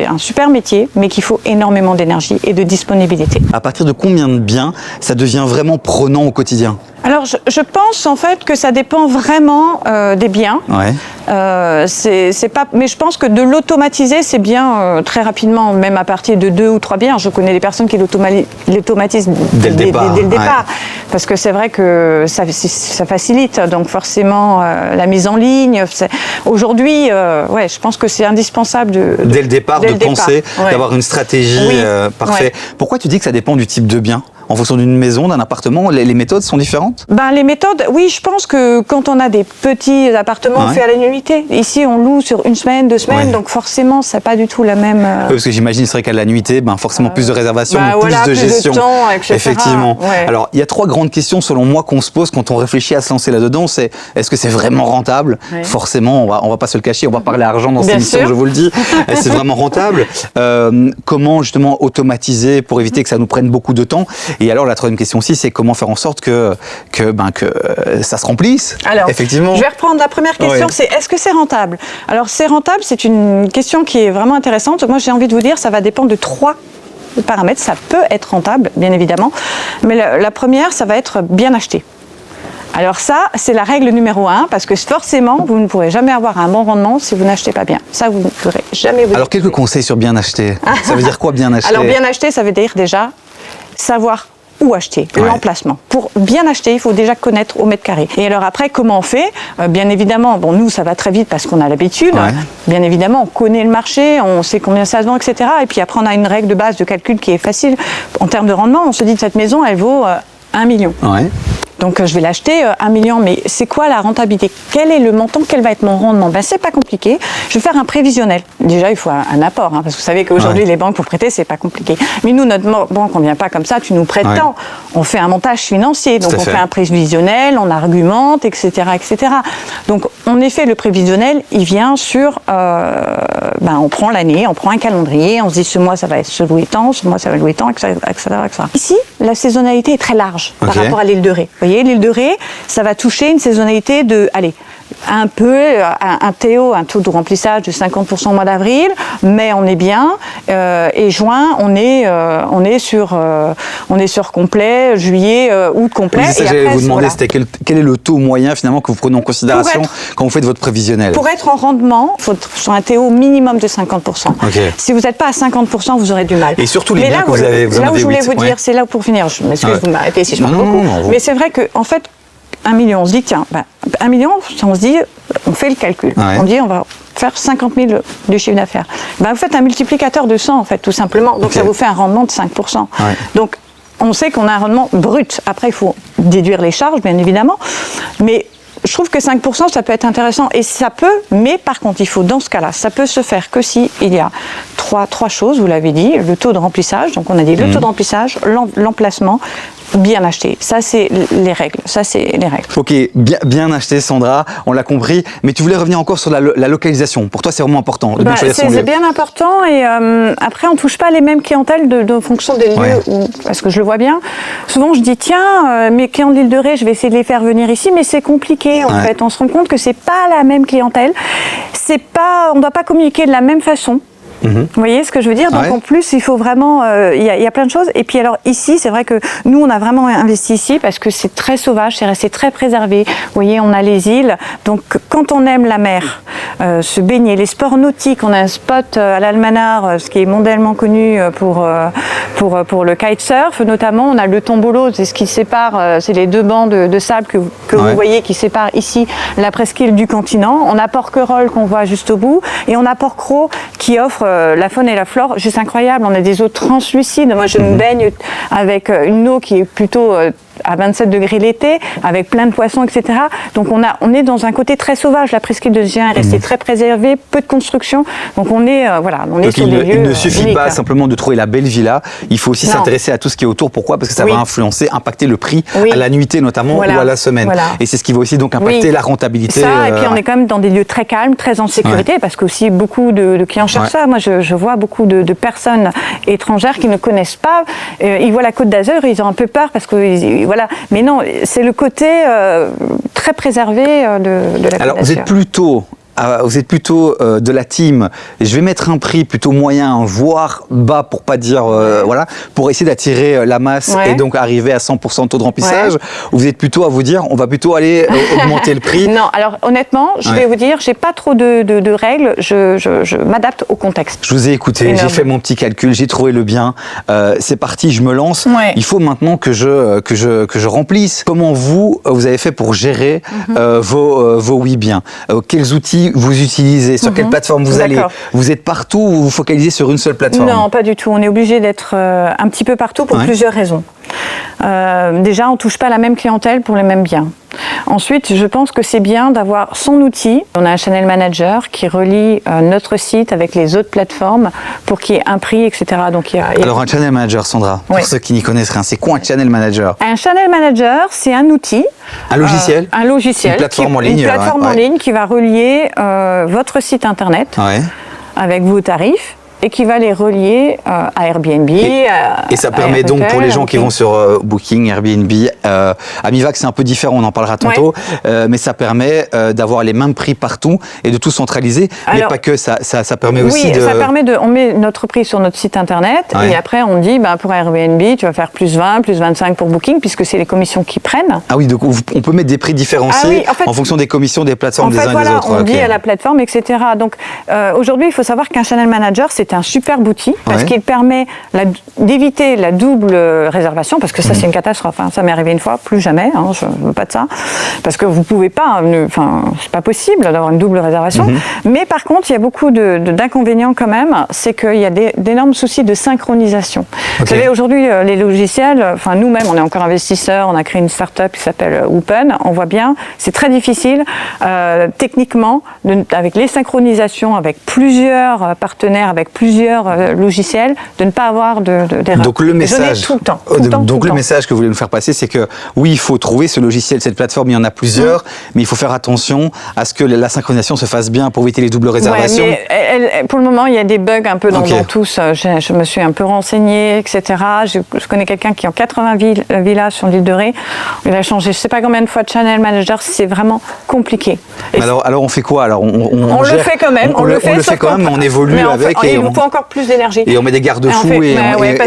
un super métier, mais qu'il faut énormément d'énergie et de disponibilité. À partir de combien de biens ça devient vraiment prenant au quotidien? Alors, je pense en fait que ça dépend vraiment des biens. Ouais. C'est pas, mais je pense que de l'automatiser, c'est bien très rapidement, même à partir de 2 ou 3 biens. Je connais des personnes qui l'automatisent Dès le départ, dès le ouais. départ. Parce que c'est vrai que ça facilite. Donc forcément, la mise en ligne. Aujourd'hui, ouais, je pense que c'est indispensable Dès le départ, dès de le départ, penser, ouais. d'avoir une stratégie Oui, parfaite. ouais. Pourquoi tu dis que ça dépend du type de bien? en fonction d'une maison, d'un appartement? Les méthodes sont différentes? Les méthodes, oui, je pense que quand on a des petits appartements, on fait à la nuitée. Ici, on loue sur 1 semaine, 2 semaines, donc forcément, c'est pas du tout la même... Oui, parce que j'imagine, c'est vrai qu'à la nuitée, forcément plus de réservations, voilà, plus de gestion. De temps, etc. Effectivement. Alors, il y a 3 grandes questions, selon moi, qu'on se pose quand on réfléchit à se lancer là-dedans. C'est, est-ce que c'est vraiment rentable? Forcément, on va pas se le cacher, on va parler argent dans cette émission, je vous le dis. C'est vraiment rentable. Comment, justement, automatiser pour éviter que ça nous prenne beaucoup de temps? Et alors, la 3e question aussi, c'est comment faire en sorte que ça se remplisse? Alors, effectivement. Je vais reprendre la première question, c'est est-ce que c'est rentable? Alors, c'est rentable, c'est une question qui est vraiment intéressante. Moi, j'ai envie de vous dire, ça va dépendre de 3 paramètres. Ça peut être rentable, bien évidemment. Mais la première, ça va être bien acheté. Alors ça, c'est la règle numéro 1, parce que forcément, vous ne pourrez jamais avoir un bon rendement si vous n'achetez pas bien. Ça, vous ne pourrez jamais vous... Alors, quelques conseils sur bien acheter. Ça veut dire quoi, bien acheter? Alors, bien acheter, ça veut dire déjà savoir où acheter, l'emplacement. Pour bien acheter, il faut déjà connaître au mètre carré. Et alors après, comment on fait? Bien évidemment, nous, ça va très vite parce qu'on a l'habitude. Bien évidemment, on connaît le marché, on sait combien ça se vend, etc. Et puis après, on a une règle de base de calcul qui est facile. En termes de rendement, on se dit que cette maison, elle vaut 1 million. Donc je vais l'acheter 1 million, mais c'est quoi la rentabilité? Quel est le montant? Quel va être mon rendement? C'est pas compliqué. Je vais faire un prévisionnel. Déjà, il faut un apport, parce que vous savez qu'aujourd'hui, les banques pour prêter, c'est pas compliqué. Mais nous, notre banque, on vient pas comme ça, tu nous prêtes tant. On fait un montage financier, donc on fait un prévisionnel, on argumente, etc., etc. Donc, en effet, le prévisionnel, il vient sur, on prend l'année, on prend un calendrier, on se dit ce mois, ça va se louer tant, ce mois, ça va louer tant, etc., etc. Ici, la saisonnalité est très large par rapport à l'île de Ré. Vous voyez, l'île de Ré, ça va toucher une saisonnalité de, un taux de remplissage de 50% au mois d'avril, mai on est bien, et juin on est sur complet, juillet, août complet. Oui, c'est ça, j'allais vous demander, c'était quel est le taux moyen finalement que vous prenez en considération quand vous faites votre prévisionnel? Pour être en rendement, il faut être sur un TO minimum de 50%. Si vous n'êtes pas à 50%, vous aurez du mal. Et surtout les biens que vous avez, là où je voulais vous dire, c'est là pour finir, je m'excuse, vous m'arrêtez si je parle beaucoup, mais c'est vrai qu'en fait, 1 million, on se dit, tiens, 1 million, on se dit, on fait le calcul. On dit, on va faire 50 000 de chiffre d'affaires. Vous faites un multiplicateur de 100, en fait, tout simplement. Donc, ça vous fait un rendement de 5%. Donc, on sait qu'on a un rendement brut. Après, il faut déduire les charges, bien évidemment. Mais je trouve que 5%, ça peut être intéressant. Et ça peut, mais par contre, il faut, dans ce cas-là, ça peut se faire que si il y a trois choses, vous l'avez dit, le taux de remplissage. Donc, on a dit le taux de remplissage, l'emplacement, bien acheté. Ça, c'est les règles. Ok, bien acheté, Sandra, on l'a compris. Mais tu voulais revenir encore sur la localisation. Pour toi, c'est vraiment important de bien choisir son lieu. C'est bien important. Et après, on ne touche pas les mêmes clientèles de fonction des lieux. Parce que je le vois bien. Souvent, je dis, tiens, mes clients de l'île de Ré, je vais essayer de les faire venir ici. Mais c'est compliqué, en fait. On se rend compte que ce n'est pas la même clientèle. On ne doit pas communiquer de la même façon. Vous voyez ce que je veux dire? Donc en plus, il faut vraiment... Il y a plein de choses. Et puis alors ici, c'est vrai que nous, on a vraiment investi ici parce que c'est très sauvage, c'est resté très préservé. Vous voyez, on a les îles. Donc quand on aime la mer, se baigner, les sports nautiques, on a un spot à l'Almanar, ce qui est mondialement connu pour le kitesurf. Notamment, on a le Tombolo, c'est ce qui sépare, c'est les 2 bancs de sable que vous voyez qui séparent ici la presqu'île du continent. On a Porquerolles qu'on voit juste au bout. Et on a Porquerolles qui offre la faune et la flore, juste incroyable. On a des eaux translucides. Moi, je me baigne avec une eau qui est plutôt à 27 degrés l'été, avec plein de poissons, etc. Donc on est dans un côté très sauvage. La presqu'île de Gien est restée très préservée, peu de construction. Donc on est sur des lieux. Il ne suffit pas simplement de trouver la belle villa. Il faut aussi s'intéresser à tout ce qui est autour. Pourquoi? Parce que ça va impacter le prix à la nuitée notamment ou à la semaine. Et c'est ce qui va aussi donc impacter la rentabilité. Et puis on est quand même dans des lieux très calmes, très en sécurité, parce que aussi beaucoup de clients cherchent ça. Moi, je vois beaucoup de personnes étrangères qui ne connaissent pas. Ils voient la Côte d'Azur, ils ont un peu peur parce que voilà. Mais non, c'est le côté très préservé de la Côte d'Azur. Alors, vous êtes plutôt de la team, je vais mettre un prix plutôt moyen, voire bas pour pas dire, pour essayer d'attirer la masse et donc arriver à 100% de taux de remplissage, ou vous êtes plutôt à vous dire, on va plutôt aller augmenter le prix? Non, alors honnêtement, je vais vous dire, j'ai pas trop de règles, je m'adapte au contexte. Je vous ai écouté, j'ai fait mon petit calcul, j'ai trouvé le bien, c'est parti, je me lance. Il faut maintenant que je remplisse. Comment vous avez fait pour gérer vos oui biens? Quels outils outils vous utilisez, sur quelle plateforme vous allez. Vous êtes partout ou vous vous focalisez sur une seule plateforme? Non, pas du tout. On est obligé d'être un petit peu partout pour plusieurs raisons. Déjà, on ne touche pas la même clientèle pour les mêmes biens. Ensuite, je pense que c'est bien d'avoir son outil. On a un channel manager qui relie notre site avec les autres plateformes pour qu'il y ait un prix, etc. Donc, Alors un channel manager, Sandra, pour ceux qui n'y connaissent rien, c'est quoi un channel manager? Un channel manager, c'est un outil. Un logiciel? Un logiciel. Une plateforme en ligne. Une plateforme en ligne qui va relier votre site internet avec vos tarifs et qui va les relier à Airbnb. Et ça permet donc pour les gens qui vont sur Booking, Airbnb, Amivac c'est un peu différent, on en parlera tantôt, mais ça permet d'avoir les mêmes prix partout et de tout centraliser. Mais pas que, ça permet aussi de... Oui, ça permet on met notre prix sur notre site internet et après on dit pour Airbnb tu vas faire plus 20, plus 25 pour Booking puisque c'est les commissions qui prennent. Ah oui, donc on peut mettre des prix différenciés en fonction des commissions des plateformes des uns et des autres. On dit à la plateforme, etc. Donc aujourd'hui il faut savoir qu'un channel manager c'est un super outil parce qu'il permet d'éviter la double réservation parce que ça c'est une catastrophe. Ça m'est arrivé une fois, plus jamais. Je veux pas de ça parce que vous pouvez pas. C'est pas possible d'avoir une double réservation. Mais par contre, il y a beaucoup d'inconvénients quand même. C'est qu'il y a d'énormes soucis de synchronisation. Vous savez, aujourd'hui, les logiciels. Nous-mêmes, on est encore investisseurs. On a créé une start-up qui s'appelle Open. On voit bien, c'est très difficile techniquement avec les synchronisations, avec plusieurs partenaires, avec plusieurs logiciels, de ne pas avoir d'erreur. Donc le message, tout le temps. Le message que vous voulez nous faire passer, c'est que oui, il faut trouver ce logiciel, cette plateforme, il y en a plusieurs, mais il faut faire attention à ce que la synchronisation se fasse bien pour éviter les doubles réservations. Mais pour le moment, il y a des bugs un peu dans tous. Je me suis un peu renseignée, etc. Je connais quelqu'un qui a 80 villas sur l'île de Ré. Il a changé je ne sais pas combien de fois de channel manager. C'est vraiment compliqué. Alors on fait quoi? Alors on le fait quand même. On le fait quand même, mais on évolue avec. Et il nous faut encore plus d'énergie. Et on met des garde-fous et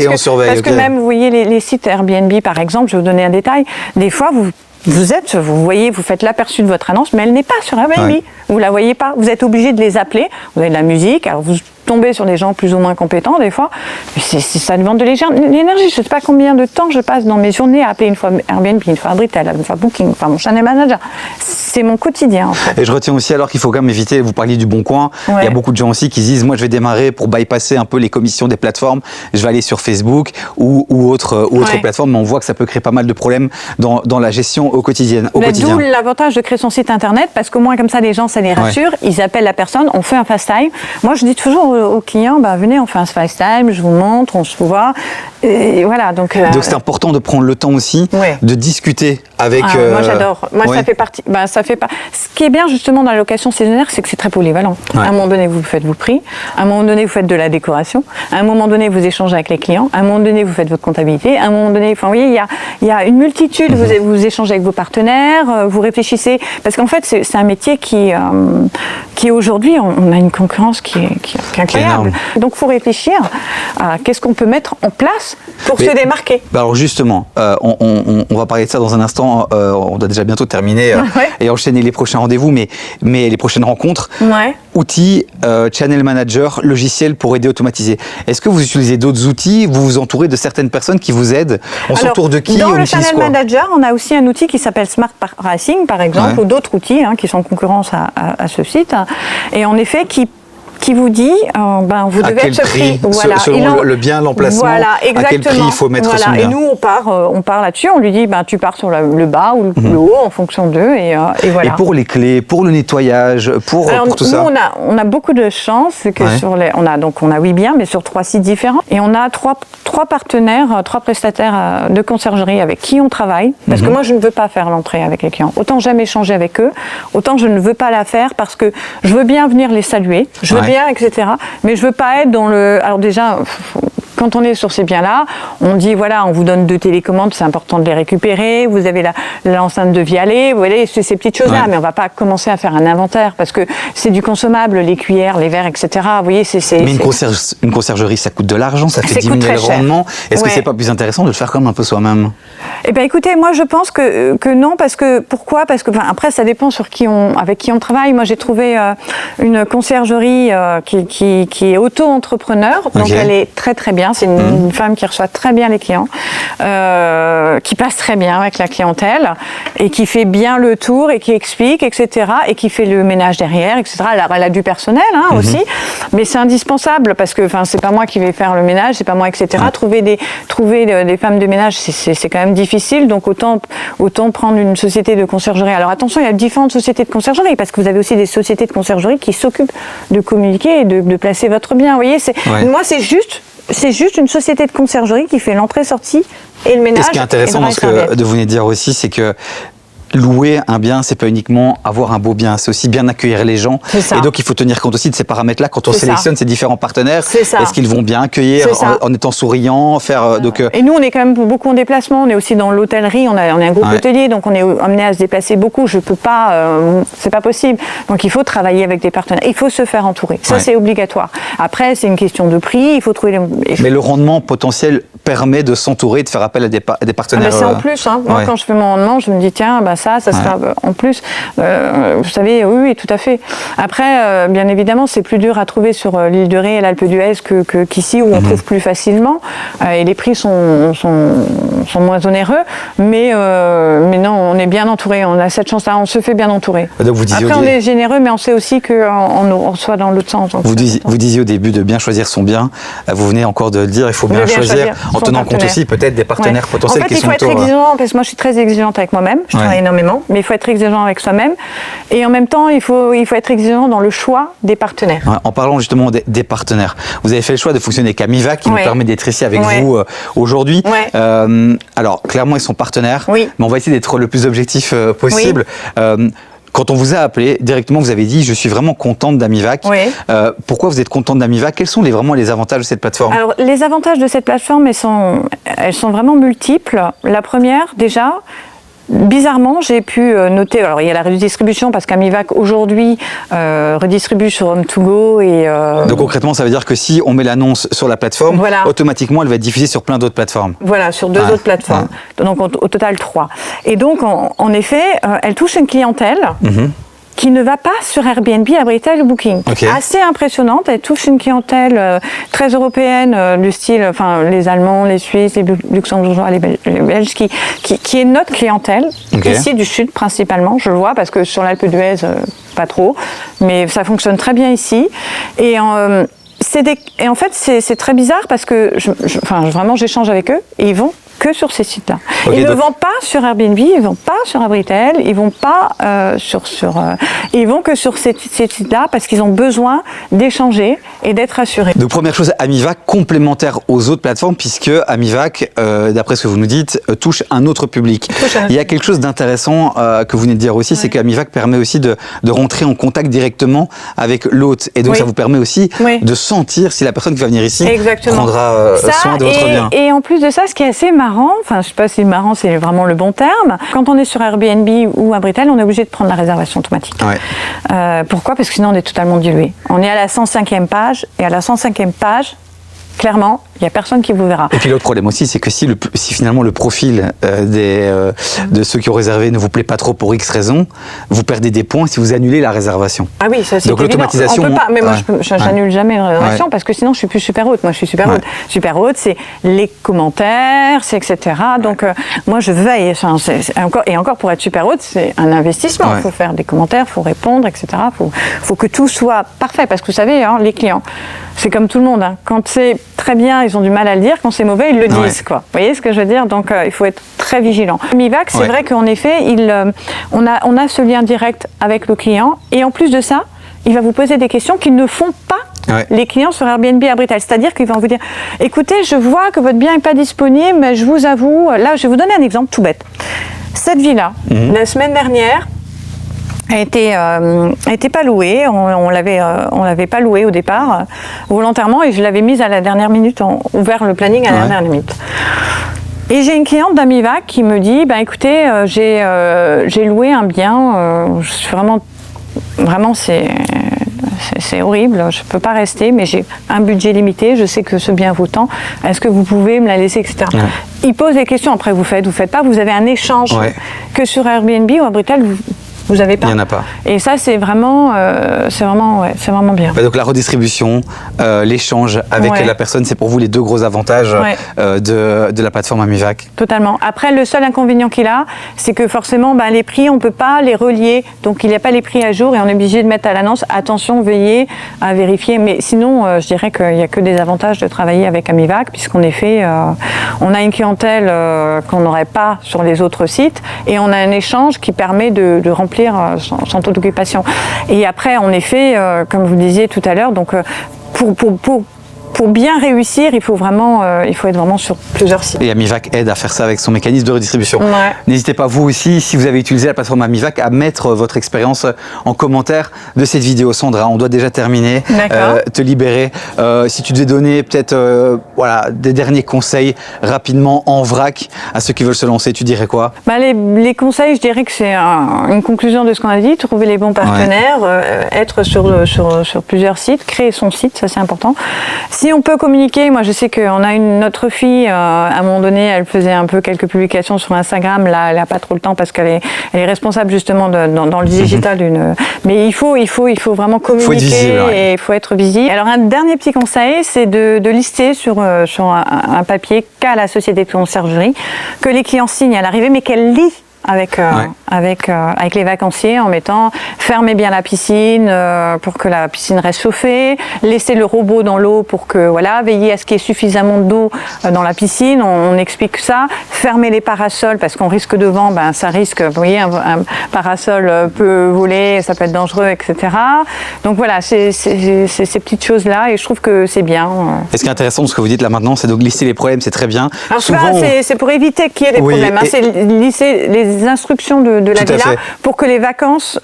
on surveille. Parce que même, vous voyez, les sites Airbnb, par exemple, je vais vous donner un détail. Des fois, vous voyez, vous faites l'aperçu de votre annonce, mais elle n'est pas sur Airbnb. Vous la voyez pas. Vous êtes obligé de les appeler. Vous avez de la musique. Alors vous tombez sur des gens plus ou moins compétents des fois. Mais ça demande de l'énergie. Je ne sais pas combien de temps je passe dans mes journées à appeler une fois Airbnb, une fois Britel, une fois Booking, enfin mon channel manager. C'est mon quotidien en fait. Et je retiens aussi alors qu'il faut quand même éviter, vous parliez du Bon Coin, il y a beaucoup de gens aussi qui disent moi je vais démarrer pour bypasser un peu les commissions des plateformes, je vais aller sur Facebook ou autre plateforme, mais on voit que ça peut créer pas mal de problèmes dans la gestion au quotidien. D'où l'avantage de créer son site internet parce qu'au moins comme ça les gens ça les rassure, ils appellent la personne, on fait un FaceTime. Moi je dis toujours aux clients, venez on fait un FaceTime, je vous montre, on se voit. Et voilà, donc c'est important de prendre le temps aussi de discuter avec... moi j'adore, ça fait partie... Ce qui est bien justement dans la location saisonnière, c'est que c'est très polyvalent. À un moment donné, vous faites vos prix, à un moment donné, vous faites de la décoration, à un moment donné, vous échangez avec les clients, à un moment donné, vous faites votre comptabilité, à un moment donné, vous voyez, il y a une multitude, vous échangez avec vos partenaires, vous réfléchissez, parce qu'en fait, c'est un métier qui aujourd'hui, on a une concurrence qui est incroyable. Donc il faut réfléchir à qu'est-ce qu'on peut mettre en place pour se démarquer. Alors justement, on va parler de ça dans un instant, on doit déjà bientôt terminer et enchaîner les prochains rendez-vous, mais les prochaines rencontres. Outils, channel manager, logiciel pour aider à automatiser. Est-ce que vous utilisez d'autres outils? Vous vous entourez de certaines personnes qui vous aident? On s'entoure de qui? Dans le channel manager, on a aussi un outil qui s'appelle Smart Pricing, par exemple, ou d'autres outils qui sont en concurrence à ce site, et en effet qui vous dit, vous devez être ce prix. Voilà. Selon le bien, l'emplacement, à quel prix il faut mettre son bien. Et nous, on part là-dessus, on lui dit, tu pars sur le bas ou le haut en fonction d'eux, et voilà. Et pour les clés, pour le nettoyage, pour tout ça? Nous, on a beaucoup de chance, que on a 8 biens, mais sur 3 sites différents, et on a 3 partenaires, 3 prestataires de conciergerie avec qui on travaille, parce que moi, je ne veux pas faire l'entrée avec les clients. Autant j'aime échanger avec eux, autant je ne veux pas la faire parce que je veux bien venir les saluer, je veux bien, etc. Mais je veux pas être dans le... Alors déjà, quand on est sur ces biens-là, on dit, on vous donne 2 télécommandes, c'est important de les récupérer, vous avez l'enceinte de Vialet, vous voyez, ces petites choses-là, mais on va pas commencer à faire un inventaire, parce que c'est du consommable, les cuillères, les verres, etc. Vous voyez, mais une conciergerie, ça coûte de l'argent, ça fait diminuer le rendement. Est-ce que c'est pas plus intéressant de le faire comme un peu soi-même? Eh bien, écoutez, moi, je pense que non, parce que, pourquoi? Parce que, après, ça dépend avec qui on travaille. Moi, j'ai trouvé une conciergerie qui est auto-entrepreneur, donc elle est très, très bien. C'est une femme qui reçoit très bien les clients. qui passe très bien avec la clientèle et qui fait bien le tour et qui explique, etc. et qui fait le ménage derrière, etc. Elle a du personnel aussi, mais c'est indispensable parce que c'est pas moi qui vais faire le ménage, c'est pas moi, etc. Trouver des femmes de ménage, c'est quand même difficile, donc autant prendre une société de conciergerie. Alors attention, il y a différentes sociétés de conciergerie parce que vous avez aussi des sociétés de conciergerie qui s'occupent de communiquer et de placer votre bien. Vous voyez, moi c'est juste une société de conciergerie qui fait l'entrée-sortie et le ménage. Et ce qui est intéressant dans ce que vous venez de dire aussi, c'est que louer un bien, c'est pas uniquement avoir un beau bien, c'est aussi bien accueillir les gens. Et donc, il faut tenir compte aussi de ces paramètres-là quand on sélectionne ces différents partenaires. Est-ce qu'ils vont bien accueillir en étant souriants, Et nous, on est quand même beaucoup en déplacement. On est aussi dans l'hôtellerie. On est un groupe hôtelier, donc on est amené à se déplacer beaucoup. Je peux pas, c'est pas possible. Donc, il faut travailler avec des partenaires. Il faut se faire entourer. Ça, c'est obligatoire. Après, c'est une question de prix. Il faut trouver. Mais le rendement potentiel permet de s'entourer, de faire appel à des partenaires. C'est en plus. Moi, quand je fais mon rendement, je me dis tiens, ça sera en plus. Vous savez, oui, tout à fait. Après, bien évidemment, c'est plus dur à trouver sur l'île de Ré et l'Alpe d'Huez qu'ici, où on trouve plus facilement. Et les prix sont moins onéreux. Mais non, on est bien entouré. On a cette chance-là. On se fait bien entourer. Donc vous disiez Après, on est généreux, mais on sait aussi qu'on soit dans l'autre sens. Vous disiez au début de bien choisir son bien. Vous venez encore de le dire, il faut bien choisir en tenant compte aussi peut-être des partenaires potentiels qui sont autour. Il faut être exigeant, parce que moi je suis très exigeante avec moi-même, je travaille énormément, mais il faut être exigeant avec soi-même. Et en même temps, il faut être exigeant dans le choix des partenaires. En parlant justement des partenaires, vous avez fait le choix de fonctionner avec Amivac, qui nous permet d'être ici avec vous aujourd'hui. Alors clairement, ils sont partenaires, mais on va essayer d'être le plus objectif possible. Quand on vous a appelé, directement, vous avez dit « Je suis vraiment contente d'Amivac ». Pourquoi vous êtes contente d'Amivac? Quels sont vraiment les avantages de cette plateforme? Alors, les avantages de cette plateforme, elles sont vraiment multiples. La première, déjà, bizarrement, j'ai pu noter, alors il y a la redistribution parce qu'Amivac aujourd'hui redistribue sur Home2Go et... Donc concrètement, ça veut dire que si on met l'annonce sur la plateforme, automatiquement elle va être diffusée sur plein d'autres plateformes. Voilà, sur deux autres plateformes, donc au total 3. Et donc en effet, elle touche une clientèle qui ne va pas sur Airbnb, Abritel ou Booking. Assez impressionnante, elle touche une clientèle très européenne, du style, les Allemands, les Suisses, les Luxembourgeois, les Belges, qui est notre clientèle, ici du Sud principalement, je le vois, parce que sur l'Alpe d'Huez, pas trop, mais ça fonctionne très bien ici. Et en fait, c'est très bizarre parce que vraiment, j'échange avec eux et ils vont que sur ces sites-là. Ils ne vont pas sur Airbnb, ils ne vont pas sur Abritel, ils ne vont pas ils vont que sur ces sites-là parce qu'ils ont besoin d'échanger et d'être assurés. Donc première chose, Amivac complémentaire aux autres plateformes puisque Amivac, d'après ce que vous nous dites, touche un autre public. Il y a quelque chose d'intéressant que vous venez de dire aussi, c'est qu'Amivac permet aussi de rentrer en contact directement avec l'hôte et donc ça vous permet aussi de sentir si la personne qui va venir ici prendra soin de votre bien. Et en plus de ça, ce qui est assez marrant, je ne sais pas si marrant c'est vraiment le bon terme, quand on est sur Airbnb ou Abritel, on est obligé de prendre la réservation automatique. Pourquoi? Parce que sinon on est totalement dilué. On est à la 105e page et à la 105e page, clairement, il n'y a personne qui vous verra. Et puis l'autre problème aussi, c'est que si finalement le profil de ceux qui ont réservé ne vous plaît pas trop pour X raisons, vous perdez des points si vous annulez la réservation. Ah oui, ça c'est donc évident. l'automatisation. On peut pas, mais moi j'annule jamais une réservation parce que sinon je suis plus super haute. Moi je suis super haute. Super haute, c'est les commentaires, c'est etc. Donc moi je veille. Et encore pour être super haute, c'est un investissement. Il faut faire des commentaires, il faut répondre, etc. Faut que tout soit parfait parce que vous savez, les clients, c'est comme tout le monde. Quand c'est très bien, ils ont du mal à le dire. Quand c'est mauvais, ils le disent. Quoi. Vous voyez ce que je veux dire? Donc, il faut être très vigilant. Amivac, c'est vrai qu'en effet, on a ce lien direct avec le client. Et en plus de ça, il va vous poser des questions qu'ils ne font pas les clients sur Airbnb à Abritel. C'est-à-dire qu'ils vont vous dire, écoutez, je vois que votre bien n'est pas disponible, mais je vous avoue, là, je vais vous donner un exemple tout bête. Cette villa, la semaine dernière, était pas louée, on l'avait pas louée au départ volontairement et je l'avais mise à la dernière minute, ouvert le planning à la dernière minute. Et j'ai une cliente d'Amivac qui me dit, écoutez, j'ai loué un bien, je suis vraiment c'est horrible, je peux pas rester, mais j'ai un budget limité, je sais que ce bien vaut tant, est-ce que vous pouvez me la laisser, etc. Il pose des questions, après vous faites pas, vous avez un échange que sur Airbnb ou Abritel, vous n'avez pas. Il n'y en a pas. Et ça, c'est vraiment bien. Bah, donc la redistribution, l'échange avec Ouais. la personne, c'est pour vous les deux gros avantages Ouais. de la plateforme Amivac. Totalement. Après, le seul inconvénient qu'il a, c'est que forcément, les prix, on ne peut pas les relier. Donc, il n'y a pas les prix à jour et on est obligé de mettre à l'annonce, attention, veuillez à vérifier. Mais sinon, je dirais qu'il n'y a que des avantages de travailler avec Amivac, puisqu'en effet, on a une clientèle qu'on n'aurait pas sur les autres sites et on a un échange qui permet de remplir son taux d'occupation. Et après, en effet, comme vous le disiez tout à l'heure, donc pour bien réussir, il faut être vraiment sur plusieurs sites. Et Amivac aide à faire ça avec son mécanisme de redistribution. Ouais. N'hésitez pas, vous aussi, si vous avez utilisé la plateforme Amivac, à mettre votre expérience en commentaire de cette vidéo. Sandra, on doit déjà terminer, te libérer. Si tu devais donner peut-être des derniers conseils rapidement en vrac à ceux qui veulent se lancer, tu dirais quoi? Les conseils, je dirais que c'est une conclusion de ce qu'on a dit, trouver les bons partenaires, être sur plusieurs sites, créer son site, ça c'est important. Si on peut communiquer, moi je sais qu'on a notre fille, à un moment donné, elle faisait un peu quelques publications sur Instagram, là elle n'a pas trop le temps parce qu'elle est responsable justement dans le digital. Mais il faut vraiment communiquer et il faut être visible. Alors un dernier petit conseil, c'est de lister sur un papier qu'a la société de conciergerie, que les clients signent à l'arrivée, mais qu'elle lit avec les vacanciers en mettant fermez bien la piscine pour que la piscine reste chauffée, laissez le robot dans l'eau pour que veillez à ce qu'il y ait suffisamment d'eau dans la piscine, on explique ça, fermez les parasols parce qu'on risque de vent, ça risque, vous voyez, un parasol peut voler, ça peut être dangereux, etc. Donc voilà, c'est ces petites choses-là et je trouve que c'est bien. Et ce qui est intéressant, ce que vous dites là maintenant, c'est donc lister les problèmes, c'est très bien. Alors souvent, c'est pour éviter qu'il y ait des problèmes, c'est lisser les instructions de la villa pour que les vacances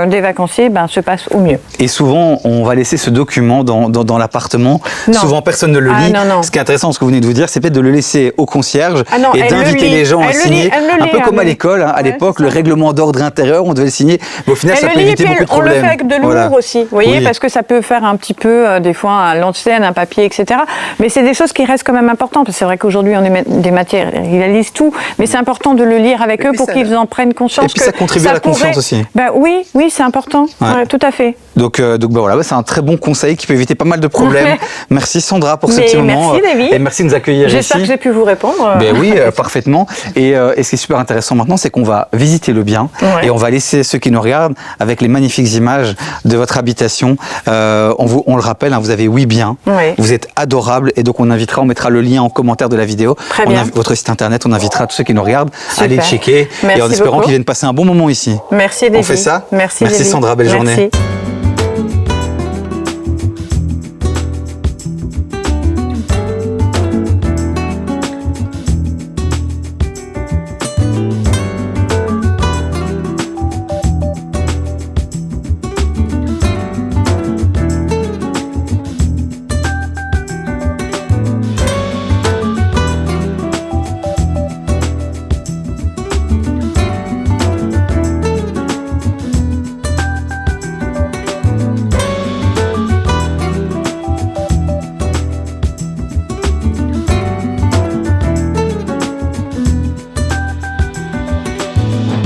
des vacanciers se passent au mieux. Et souvent, on va laisser ce document dans l'appartement. Souvent, personne ne le lit. Non. Ce qui est intéressant, ce que vous venez de vous dire, c'est peut-être de le laisser au concierge et d'inviter les gens à signer. Un peu comme à l'école, à l'époque, le règlement d'ordre intérieur, on devait le signer. Mais au final, ça peut éviter beaucoup de problèmes. On le fait avec de l'humour aussi, vous voyez, parce que ça peut faire un petit peu, des fois, un lance-scène, un papier, etc. Mais c'est des choses qui restent quand même importantes. Parce que c'est vrai qu'aujourd'hui, on est des matières, ils lisent tout, mais c'est important de le lire avec eux pour qu'ils en prennent conscience. Et puis ça contribue à la confiance aussi. Oui, c'est important, tout à fait. Donc voilà, c'est un très bon conseil qui peut éviter pas mal de problèmes. Merci Sandra pour ce petit moment. Merci David. Et merci de nous accueillir ici. J'espère que j'ai pu vous répondre. Oui, parfaitement. Et ce qui est super intéressant maintenant, c'est qu'on va visiter le bien et on va laisser ceux qui nous regardent avec les magnifiques images de votre habitation. On le rappelle, vous avez bien. Vous êtes adorable et donc on mettra le lien en commentaire de la vidéo. Très bien. Votre site internet, on invitera tous ceux qui nous regardent à aller checker. Merci et en espérant beaucoup. qu'ils viennent passer un bon moment ici. Merci David. On fait ça? Merci Sandra, belle journée.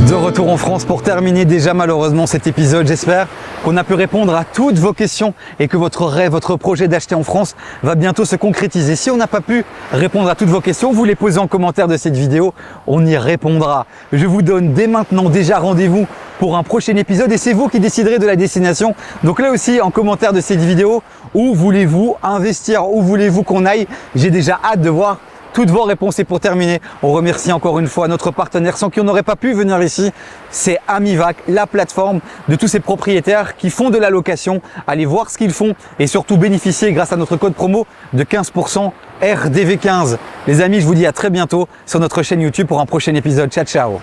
De retour en France pour terminer déjà malheureusement cet épisode. J'espère qu'on a pu répondre à toutes vos questions et que votre rêve, votre projet d'acheter en France va bientôt se concrétiser. Si on n'a pas pu répondre à toutes vos questions, vous les posez en commentaire de cette vidéo, on y répondra. Je vous donne dès maintenant déjà rendez-vous pour un prochain épisode et c'est vous qui déciderez de la destination. Donc là aussi en commentaire de cette vidéo, où voulez-vous investir, où voulez-vous qu'on aille? J'ai déjà hâte de voir toutes vos réponses. Et pour terminer, on remercie encore une fois notre partenaire sans qui on n'aurait pas pu venir ici. C'est Amivac, la plateforme de tous ces propriétaires qui font de la location. Allez voir ce qu'ils font et surtout bénéficier grâce à notre code promo de 15% RDV15. Les amis, je vous dis à très bientôt sur notre chaîne YouTube pour un prochain épisode. Ciao, ciao.